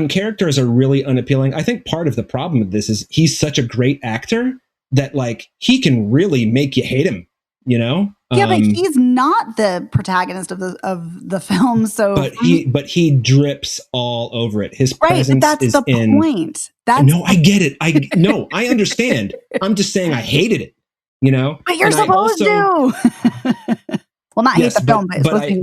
characters are really unappealing, I think part of the problem with this is he's such a great actor that like he can really make you hate him, Yeah, but he's not the protagonist of the film. So, but he drips all over it. His presence that's is the point. No, I get it. I understand. I'm just saying I hated it. But you're supposed to. Well, not hate the film,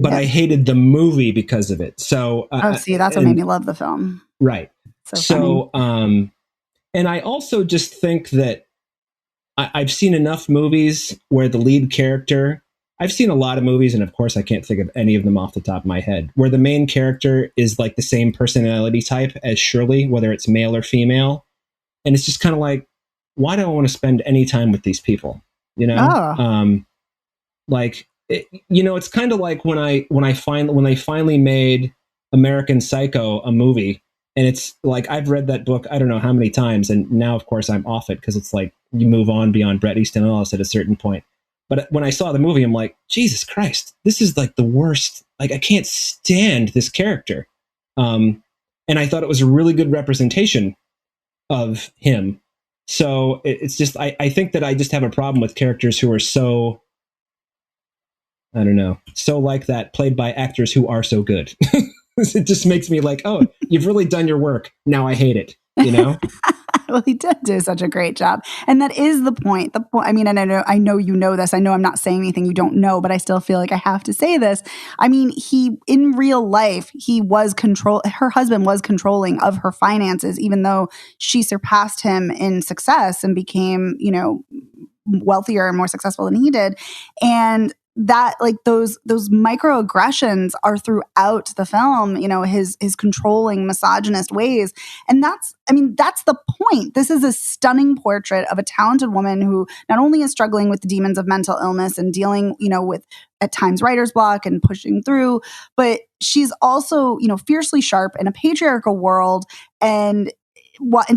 but I hated the movie because of it. So, that's what made me love the film. Right. So and I also just think that I've seen enough movies where the lead character, I've seen a lot of movies, and of course I can't think of any of them off the top of my head, where the main character is like the same personality type as Shirley, whether it's male or female. And it's just kind of like, why do I want to spend any time with these people? It's kind of like when they finally made American Psycho a movie, and it's like, I've read that book, I don't know how many times. And now of course I'm off it, because it's like, you move on beyond Bret Easton Ellis at a certain point. But when I saw the movie, I'm like, Jesus Christ, this is like the worst. Like, I can't stand this character. And I thought it was a really good representation of him. So it's just, I think that I just have a problem with characters who are so, I don't know, so like that, played by actors who are so good. It just makes me like, oh, you've really done your work. Now I hate it, Well, he did do such a great job. And that is the point. I mean, and I know you know this. I know I'm not saying anything you don't know, but I still feel like I have to say this. I mean, in real life, her husband was controlling of her finances, even though she surpassed him in success and became, wealthier and more successful than he did. And that, like, those microaggressions are throughout the film, you know, his controlling misogynist ways. And that's the point. This is a stunning portrait of a talented woman who not only is struggling with the demons of mental illness and dealing, you know, with at times writer's block and pushing through, but she's also, you know, fiercely sharp in a patriarchal world and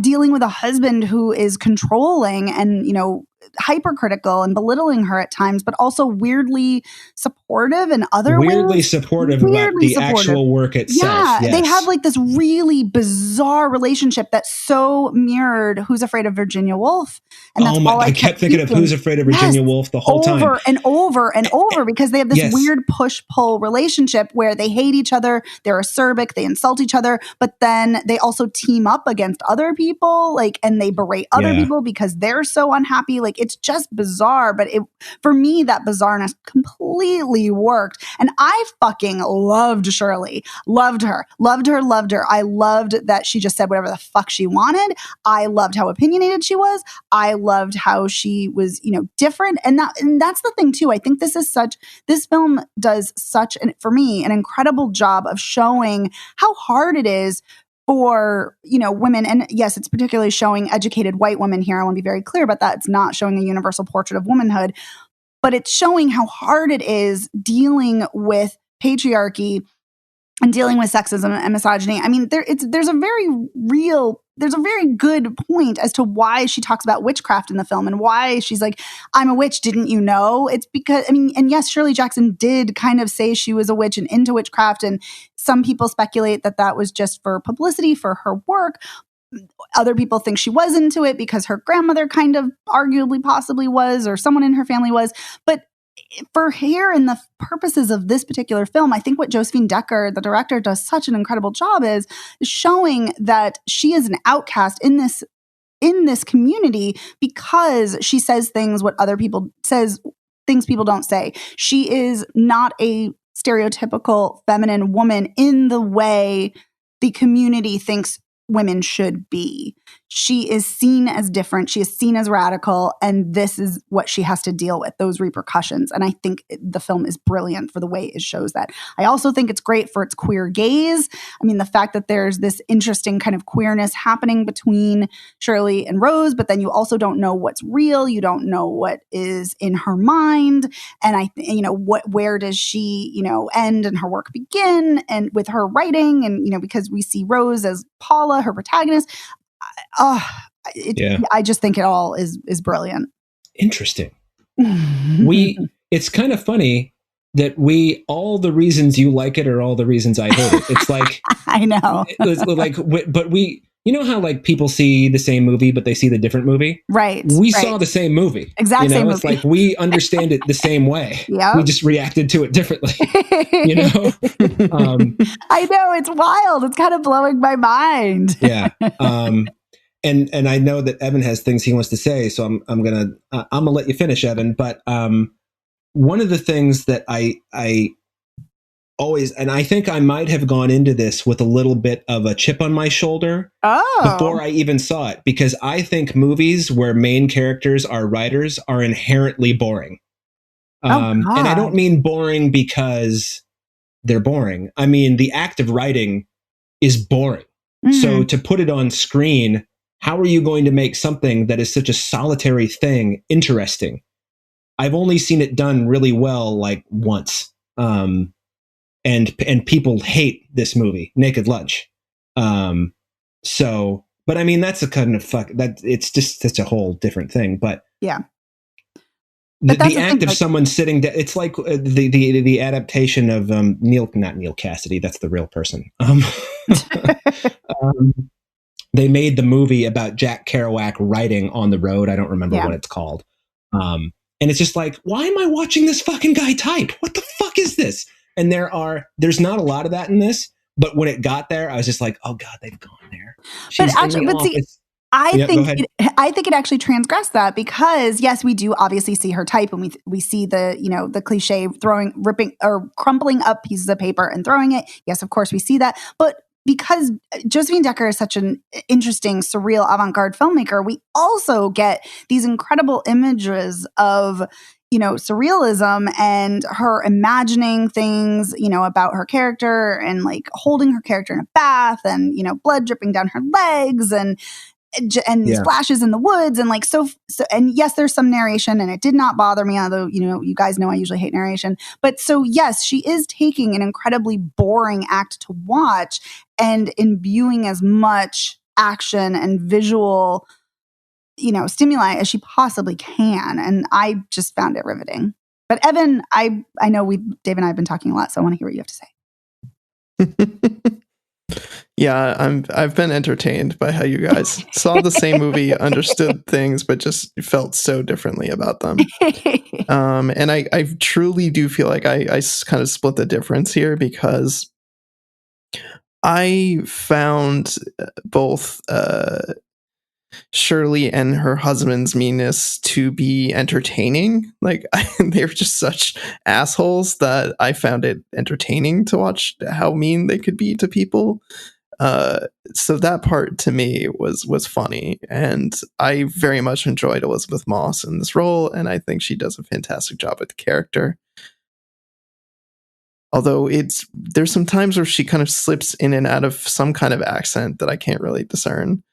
dealing with a husband who is controlling and, you know, hypercritical and belittling her at times, but also weirdly supportive in other weirdly ways. Supportive about the actual work itself. Yeah, yes. They have like this really bizarre relationship that's so mirrored Who's Afraid of Virginia Woolf. And that's all I kept thinking of Who's Afraid of Virginia Woolf the whole time. Over and over and over, because they have this weird push-pull relationship where they hate each other, they're acerbic, they insult each other, but then they also team up against other people, like, and they berate other people because they're so unhappy. Like, it's just bizarre, but for me, that bizarreness completely worked. And I fucking loved Shirley. Loved her. I loved that she just said whatever the fuck she wanted. I loved how opinionated she was. I loved how she was, you know, different. And that's the thing too. I think this film does for me, an incredible job of showing how hard it is for, you know, women. And yes, it's particularly showing educated white women here. I want to be very clear about that. It's not showing a universal portrait of womanhood, but it's showing how hard it is dealing with patriarchy and dealing with sexism and misogyny. I mean, there's a very good point as to why she talks about witchcraft in the film and why she's like, I'm a witch, didn't you know? It's because, I mean, and yes, Shirley Jackson did kind of say she was a witch and into witchcraft, and some people speculate that was just for publicity for her work. Other people think she was into it because her grandmother kind of arguably possibly was, or someone in her family was. But for here in the purposes of this particular film, I think what Josephine Decker, the director, does such an incredible job is showing that she is an outcast in this community because she says things things people don't say. She is not a stereotypical feminine woman in the way the community thinks women should be. She is seen as different. She is seen as radical. And this is what she has to deal with, those repercussions. And I think the film is brilliant for the way it shows that. I also think it's great for its queer gaze. I mean, the fact that there's this interesting kind of queerness happening between Shirley and Rose, but then you also don't know what's real. You don't know what is in her mind. And where does she, you know, end and her work begin, and with her writing, and, you know, because we see Rose as Paula, her protagonist. I just think it all is brilliant. Interesting. It's kind of funny that all the reasons you like it are all the reasons I hate it. It's like, I know. But you know how like people see the same movie, but they see the different movie? Right. We saw the same movie. Exactly. You know? Same it's movie. like we understand it the same way. Yeah. We just reacted to it differently. You know? I know, it's wild. It's kind of blowing my mind. Yeah. And I know that Evan has things he wants to say, so I'm gonna let you finish, Evan. But one of the things that I always, and I think I might have gone into this with a little bit of a chip on my shoulder before I even saw it, because I think movies where main characters are writers are inherently boring. And I don't mean boring because they're boring. I mean, the act of writing is boring. Mm-hmm. So to put it on screen, how are you going to make something that is such a solitary thing interesting? I've only seen it done really well like once. And people hate this movie, Naked Lunch. But I mean, that's a kind of it's just such a whole different thing. But yeah. The act of someone sitting down, it's like the adaptation of not Neil Cassidy, that's the real person. They made the movie about Jack Kerouac writing on the road. I don't remember what it's called. And it's just like, why am I watching this fucking guy type? What the fuck is this? And there's not a lot of that in this, but when it got there, I was just like, oh God, they've gone there. I think it actually transgressed that, because yes, we do obviously see her type, and we see the cliche ripping or crumpling up pieces of paper and throwing it. Yes, of course we see that. But because Josephine Decker is such an interesting, surreal, avant-garde filmmaker, we also get these incredible images of, you know, surrealism and her imagining things, you know, about her character and like holding her character in a bath and, you know, blood dripping down her legs and these flashes in the woods and like so and yes, there's some narration and it did not bother me, although, you know, you guys know I usually hate narration, but so yes, she is taking an incredibly boring act to watch and imbuing as much action and visual, you know, stimuli as she possibly can, and I just found it riveting. But Evan, I know Dave and I have been talking a lot, so I want to hear what you have to say. Yeah, I've been entertained by how you guys saw the same movie, understood things, but just felt so differently about them. And I truly do feel like I kind of split the difference here, because I found both Shirley and her husband's meanness to be entertaining. Like, they're just such assholes that I found it entertaining to watch how mean they could be to people. So that part to me was funny, and I very much enjoyed Elizabeth Moss in this role, and I think she does a fantastic job with the character. Although there's some times where she kind of slips in and out of some kind of accent that I can't really discern,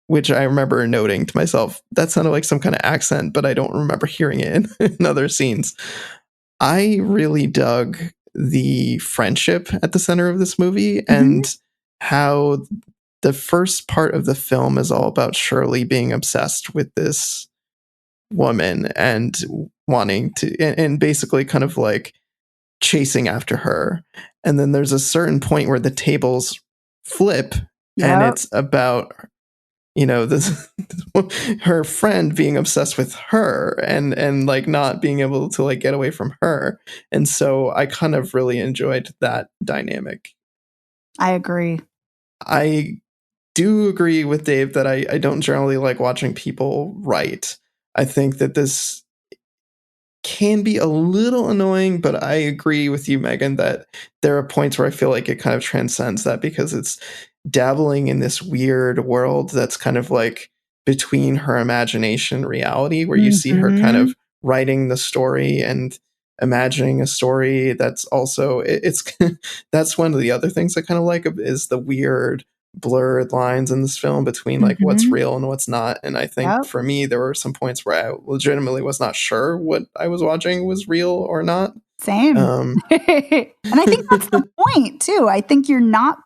which I remember noting to myself, that sounded like some kind of accent, but I don't remember hearing it in other scenes. I really dug the friendship at the center of this movie, and how the first part of the film is all about Shirley being obsessed with this woman and wanting to, and basically kind of like chasing after her. And then there's a certain point where the tables flip, and it's about, you know, this her friend being obsessed with her and like not being able to like get away from her. And so I kind of really enjoyed that dynamic. I agree. I do agree with Dave that I don't generally like watching people write. I think that this can be a little annoying, but I agree with you, Megan, that there are points where I feel like it kind of transcends that, because it's dabbling in this weird world that's kind of like between her imagination and reality, where you see her kind of writing the story and imagining a story that's also it's that's one of the other things I kind of like is the weird blurred lines in this film between like what's real and what's not. And I think for me, there were some points where I legitimately was not sure what I was watching was real or not. Same. And I think that's the point too. I think you're not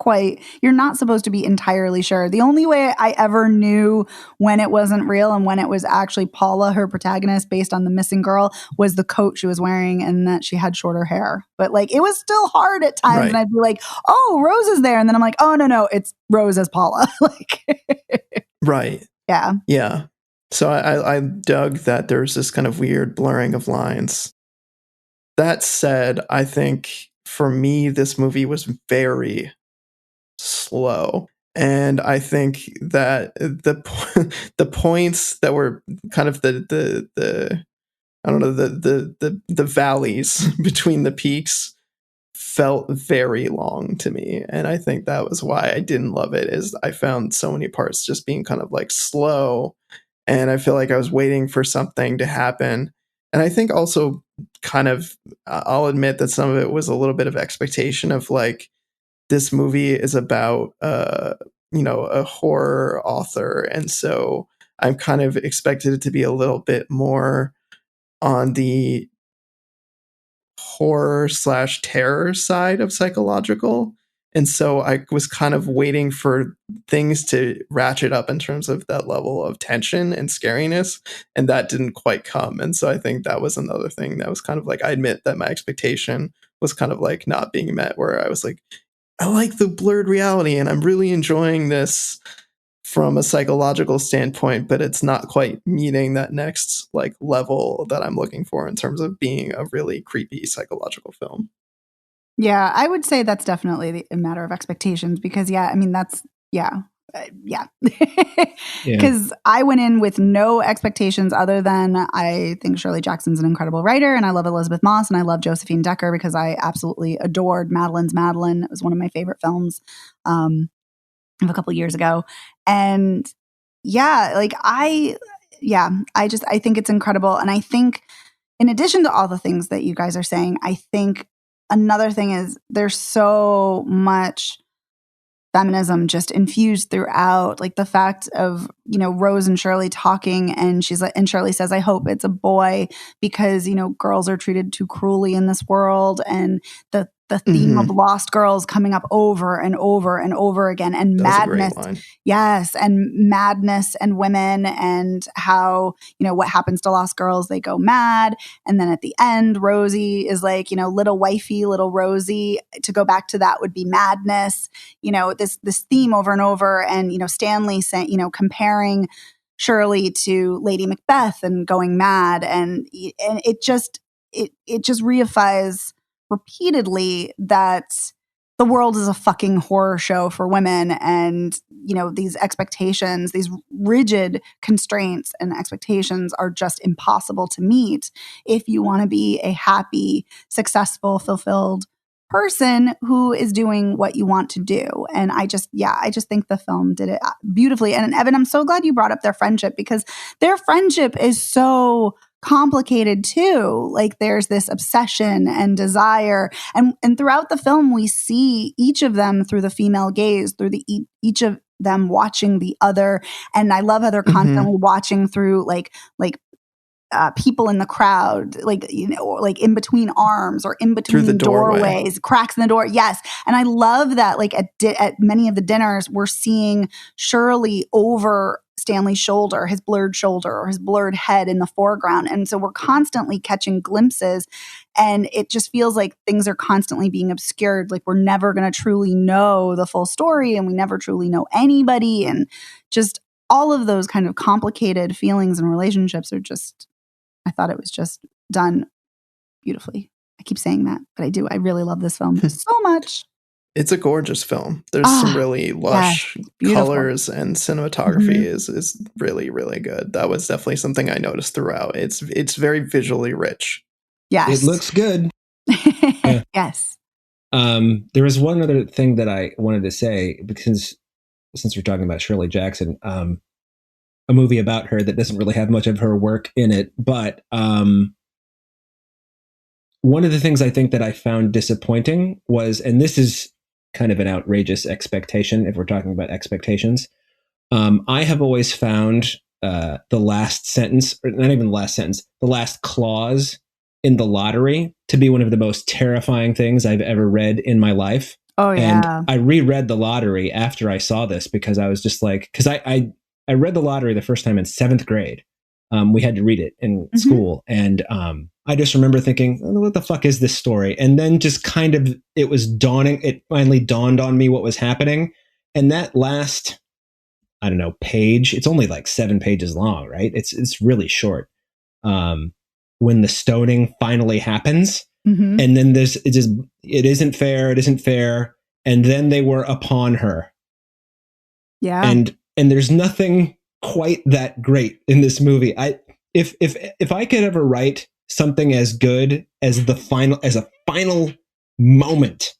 supposed to be entirely sure. The only way I ever knew when it wasn't real and when it was actually Paula, her protagonist, based on the missing girl, was the coat she was wearing and that she had shorter hair. But like, it was still hard at times. And I'd be like, oh, Rose is there. And then I'm like, oh, no, it's Rose as Paula. Like, right. Yeah. Yeah. So I dug that there's this kind of weird blurring of lines. That said, I think for me, this movie was very slow. And I think that the points that were kind of the I don't know, the valleys between the peaks felt very long to me. And I think that was why I didn't love it, is I found so many parts just being kind of like slow. And I feel like I was waiting for something to happen. And I think also kind of, I'll admit that some of it was a little bit of expectation of like, this movie is about, you know, a horror author. And so I'm kind of expected it to be a little bit more on the horror / terror side of psychological. And so I was kind of waiting for things to ratchet up in terms of that level of tension and scariness, and that didn't quite come. And so I think that was another thing that was kind of like, I admit that my expectation was kind of like not being met, where I was like, I like the blurred reality and I'm really enjoying this from a psychological standpoint, but it's not quite meeting that next like level that I'm looking for in terms of being a really creepy psychological film. Yeah, I would say that's definitely a matter of expectations, because I mean, yeah. Yeah. Because I went in with no expectations other than I think Shirley Jackson's an incredible writer, and I love Elizabeth Moss, and I love Josephine Decker because I absolutely adored Madeline's Madeline. It was one of my favorite films of a couple of years ago. And yeah, like I think it's incredible. And I think in addition to all the things that you guys are saying, I think another thing is there's so much feminism just infused throughout, like the fact of, you know, Rose and Shirley talking, and she's like, and Shirley says, I hope it's a boy because, you know, girls are treated too cruelly in this world. And the theme of lost girls coming up over and over and over again, and That madness. was a great line. Yes. And madness and women, and how, you know, what happens to lost girls, they go mad. And then at the end, Rosie is like, you know, little wifey, little Rosie, to go back to that would be madness, you know, this theme over and over. And, you know, Stanley saying, you know, comparing Shirley to Lady Macbeth and going mad. And it just reifies repeatedly that the world is a fucking horror show for women. And, you know, these expectations, these rigid constraints and expectations are just impossible to meet if you want to be a happy, successful, fulfilled person who is doing what you want to do. And I just think the film did it beautifully. And Evan, I'm so glad you brought up their friendship, because their friendship is so complicated too. Like there's this obsession and desire, and throughout the film we see each of them through the female gaze, through the each of them watching the other. And I love how they're constantly watching through like people in the crowd, like, you know, like in between arms or in between the doorways, cracks in the door. Yes. And I love that, like at many of the dinners, we're seeing Shirley over Stanley's shoulder, his blurred shoulder or his blurred head in the foreground. And so we're constantly catching glimpses, and it just feels like things are constantly being obscured. Like we're never going to truly know the full story, and we never truly know anybody. And just all of those kind of complicated feelings and relationships are just, I thought it was just done beautifully. I keep saying that, but I do. I really love this film so much. It's a gorgeous film. There's some really lush colors, and cinematography is really, really good. That was definitely something I noticed throughout. It's very visually rich. Yes. It looks good. Yeah. Yes. There was one other thing that I wanted to say, because since we're talking about Shirley Jackson, a movie about her that doesn't really have much of her work in it. But one of the things I think that I found disappointing was, and this is kind of an outrageous expectation if we're talking about expectations, I have always found the last sentence, or not even the last sentence, the last clause in the lottery to be one of the most terrifying things I've ever read in my life. Oh, yeah. And I reread the lottery after I saw this, because I was just like, because I read the lottery the first time in 7th grade. We had to read it in school. And I just remember thinking, what the fuck is this story? And then just kind of, it finally dawned on me what was happening. And that last, I don't know, page, it's only like 7 pages long, right? It's really short. When the stoning finally happens, and then it isn't fair. And then they were upon her. Yeah. And there's nothing quite that great in this movie. If I could ever write something as good as a final moment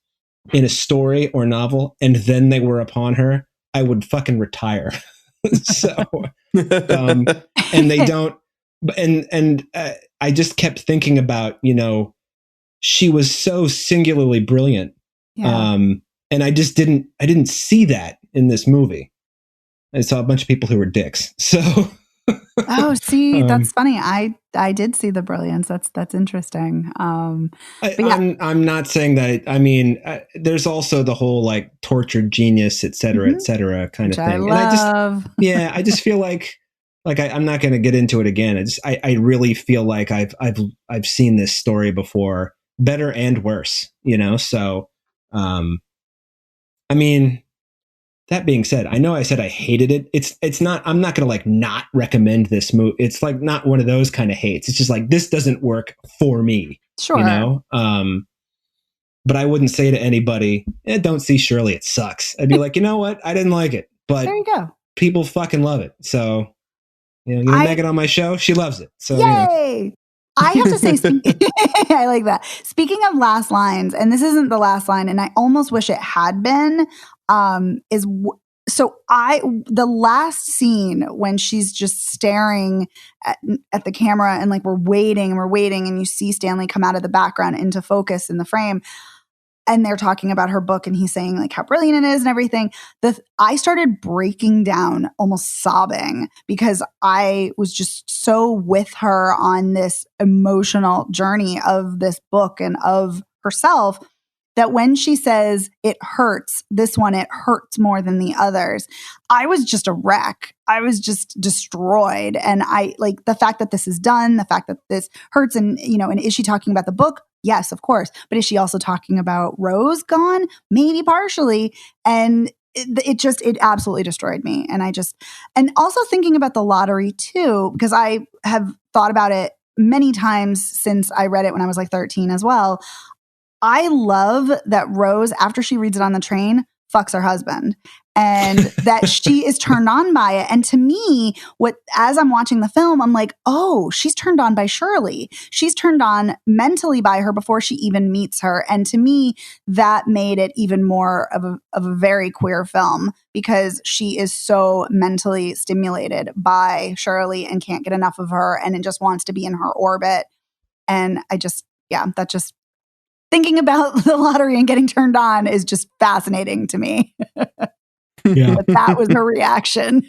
in a story or novel, and then they were upon her, I would fucking retire. So, and they don't. And I just kept thinking about, you know, she was so singularly brilliant. Yeah. And I didn't see that in this movie. I saw a bunch of people who were dicks. So, oh, see, that's funny. I did see the brilliance. That's interesting. I'm not saying that. I mean, there's also the whole like tortured genius, et cetera, kind of thing. I love. I just feel like I'm not going to get into it again. I really feel like I've seen this story before, better and worse. You know, so I mean. That being said, I know I said I hated it. It's not, I'm not going to like not recommend this movie. It's like not one of those kind of hates. It's just like, this doesn't work for me. Sure. You know? But I wouldn't say to anybody, don't see Shirley. It sucks. I'd be like, you know what? I didn't like it, but there you go. People fucking love it. So, you know, Megan on my show, she loves it. So, yay! You know. I have to say, I like that. Speaking of last lines, and this isn't the last line, and I almost wish it had been, the last scene when she's just staring at the camera and like we're waiting, and you see Stanley come out of the background into focus in the frame. And they're talking about her book and he's saying like how brilliant it is and everything. I started breaking down, almost sobbing, because I was just so with her on this emotional journey of this book and of herself, that when she says it hurts, this one, it hurts more than the others, I was just a wreck. I was just destroyed. And I like the fact that this is done, the fact that this hurts. And, you know, and is she talking about the book? Yes, of course. But is she also talking about Rose gone? Maybe partially. And it absolutely destroyed me. And and also thinking about the lottery too, because I have thought about it many times since I read it when I was like 13 as well. I love that Rose, after she reads it on the train, fucks her husband, and that she is turned on by it. And to me, as I'm watching the film, I'm like, oh, she's turned on by Shirley. She's turned on mentally by her before she even meets her. And to me, that made it even more of a very queer film, because she is so mentally stimulated by Shirley and can't get enough of her, and it just wants to be in her orbit. And thinking about the lottery and getting turned on is just fascinating to me. Yeah. That was her reaction.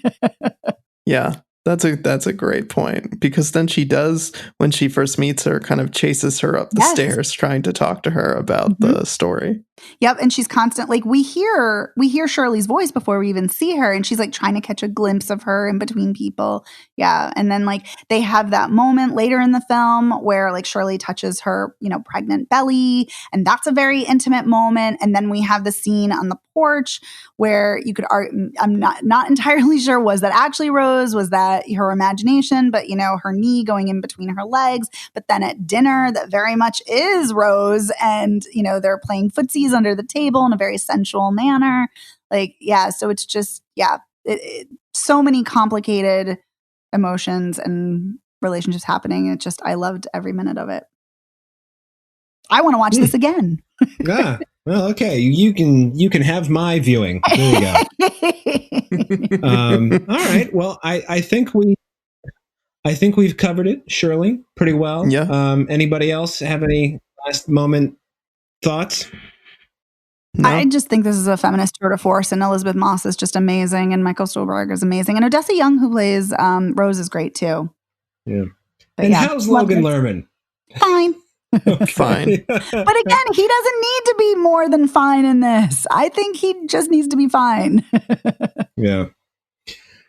Yeah, that's a great point, because then she does, when she first meets her, kind of chases her up the stairs trying to talk to her about the story. Yep. And she's constantly like, we hear Shirley's voice before we even see her. And she's like trying to catch a glimpse of her in between people. Yeah. And then like they have that moment later in the film where like Shirley touches her, you know, pregnant belly. And that's a very intimate moment. And then we have the scene on the porch where you could argue, I'm not entirely sure, was that actually Rose? Was that her imagination? But, you know, her knee going in between her legs. But then at dinner, that very much is Rose. And, you know, they're playing footsies under the table in a very sensual manner. Like, yeah. So it's just, so many complicated emotions and relationships happening. I loved every minute of it. I want to watch this again. Yeah. Well, okay. You can have my viewing. There you go. All right. Well, I think we've covered it, Shirley, pretty well. Yeah. Anybody else have any last moment thoughts? No? I just think this is a feminist tour de force, and Elizabeth Moss is just amazing, and Michael Stuhlbarg is amazing, and Odessa Young, who plays Rose, is great too. Yeah. But how's Logan Lerman? Fine. Fine. But again, he doesn't need to be more than fine in this. I think he just needs to be fine. Yeah.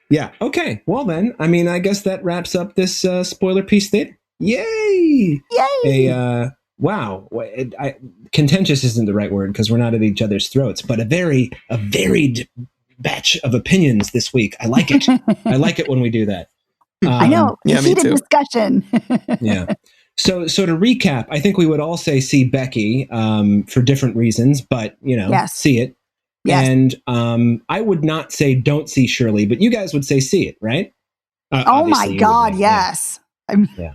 Yeah. Okay. Well then, I mean, I guess that wraps up this spoiler piece thing. Yay! Yay! Wow. Contentious isn't the right word because we're not at each other's throats, but a varied batch of opinions this week. I like it. I like it when we do that. I know. Yeah, me heated too. Discussion. Yeah. So to recap, I think we would all say see Becky for different reasons, but see it. Yes. And I would not say don't see Shirley, but you guys would say see it, right? Oh my God, yes. Yeah.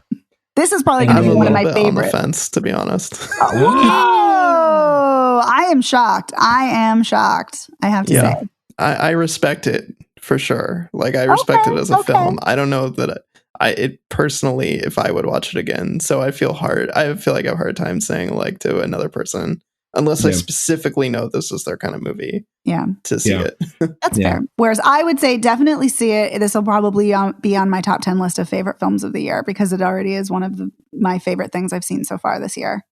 This is probably going to be one of my favorites. I'm on the fence, to be honest. Whoa! I am shocked. I have to say. I respect it for sure. Like I respect it as a film. I don't know that it personally, if I would watch it again. So I feel like I have a hard time saying like to another person, unless I specifically know this is their kind of movie. Yeah. To see it. That's fair. Whereas I would say definitely see it. This will probably be on my top 10 list of favorite films of the year because it already is one of my favorite things I've seen so far this year.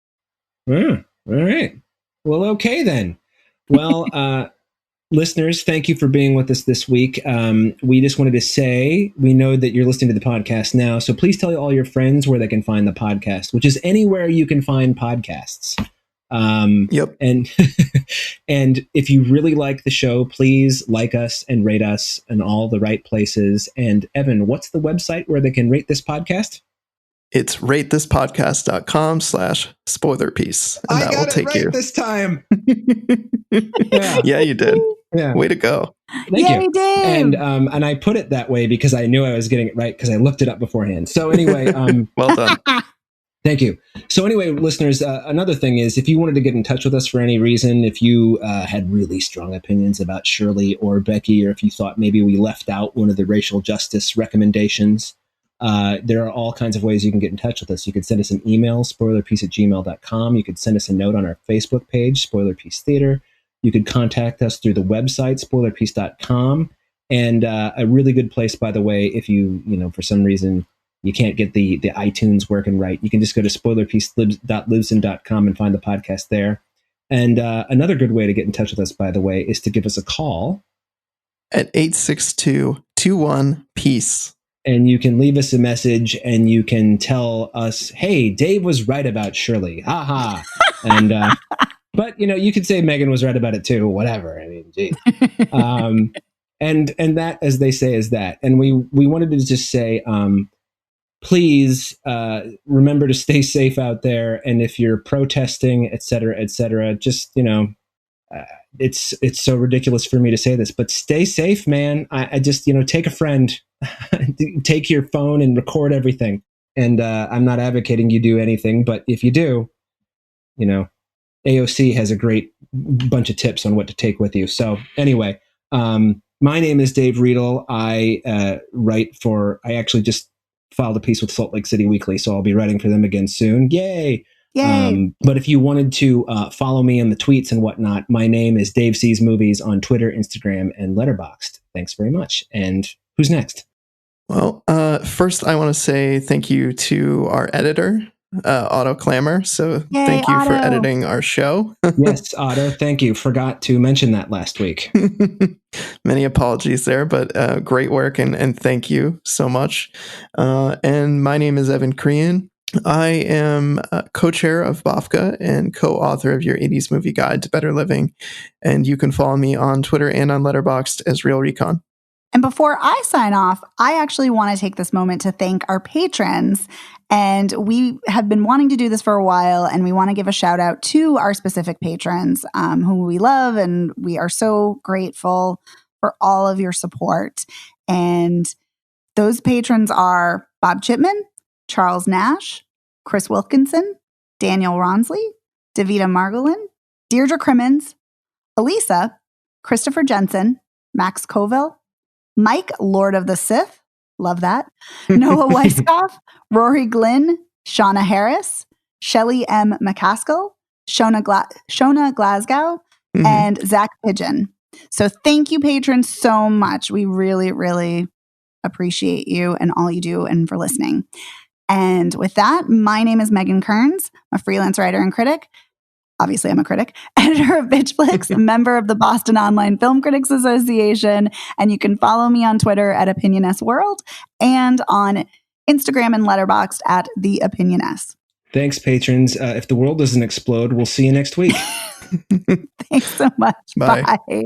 All right. Well, okay then. Well, listeners, thank you for being with us this week. We just wanted to say, we know that you're listening to the podcast now, so please tell all your friends where they can find the podcast, which is anywhere you can find podcasts. Yep. And and if you really like the show, please like us and rate us in all the right places. And Evan, what's the website where they can rate this podcast? It's ratethispodcast.com/spoiler piece. And that will take you this time. Yeah, you did. Yeah. Way to go. Thank Yay, you. Dave! And I put it that way because I knew I was getting it right because I looked it up beforehand. So anyway, Well done. thank you. So anyway, listeners, another thing is if you wanted to get in touch with us for any reason, if you had really strong opinions about Shirley or Becky, or if you thought maybe we left out one of the racial justice recommendations, there are all kinds of ways you can get in touch with us. You could send us an email, spoilerpiece@gmail.com. You could send us a note on our Facebook page, Spoiler Piece Theater. You could contact us through the website, spoilerpiece.com. And a really good place, by the way, if you for some reason you can't get the iTunes working right, you can just go to spoilerpiece.libsyn.com and find the podcast there. And another good way to get in touch with us, by the way, is to give us a call at 862-21-PEACE. And you can leave us a message and you can tell us, hey, Dave was right about Shirley. Ha ha. And but you could say Megan was right about it too. Whatever. I mean, gee. And that, as they say, is that. And we wanted to just say, please remember to stay safe out there. And if you're protesting, et cetera, just it's so ridiculous for me to say this, but stay safe, man. I just take a friend, take your phone and record everything. And I'm not advocating you do anything, but if you do, AOC has a great bunch of tips on what to take with you. So anyway, my name is Dave Riedel. I actually just filed a piece with Salt Lake City Weekly, so I'll be writing for them again soon. Yay! Yay! But if you wanted to follow me in the tweets and whatnot, my name is Dave Sees Movies on Twitter, Instagram, and Letterboxd. Thanks very much. And who's next? Well, first I want to say thank you to our editor, Otto Clamor. So Yay, thank you Otto. for editing our show. Yes, Otto, thank you. Forgot to mention that last week. Many apologies there, but great work and thank you so much. And my name is Evan Crean. I am co-chair of BAFCA and co-author of your 80s Movie Guide to Better Living. And you can follow me on Twitter and on Letterboxd as Real Recon. And before I sign off, I actually want to take this moment to thank our patrons. And we have been wanting to do this for a while, and we want to give a shout out to our specific patrons who we love, and we are so grateful for all of your support. And those patrons are Bob Chipman, Charles Nash, Chris Wilkinson, Daniel Ronsley, Davida Margolin, Deirdre Crimmins, Elisa, Christopher Jensen, Max Coville, Mike, Lord of the Sith, love that, Noah Weiskopf, Rory Glynn, Shauna Harris, Shelley M. McCaskill, Shona Glasgow, and Zach Pigeon. So thank you, patrons, so much. We really, really appreciate you and all you do and for listening. And with that, my name is Megan Kearns, a freelance writer and critic. Obviously, I'm a critic, editor of Bitchflix, a member of the Boston Online Film Critics Association, and you can follow me on Twitter at OpinionSWorld and on Instagram and Letterboxd at The OpinionS. Thanks, patrons. If the world doesn't explode, we'll see you next week. Thanks so much. Bye. Bye.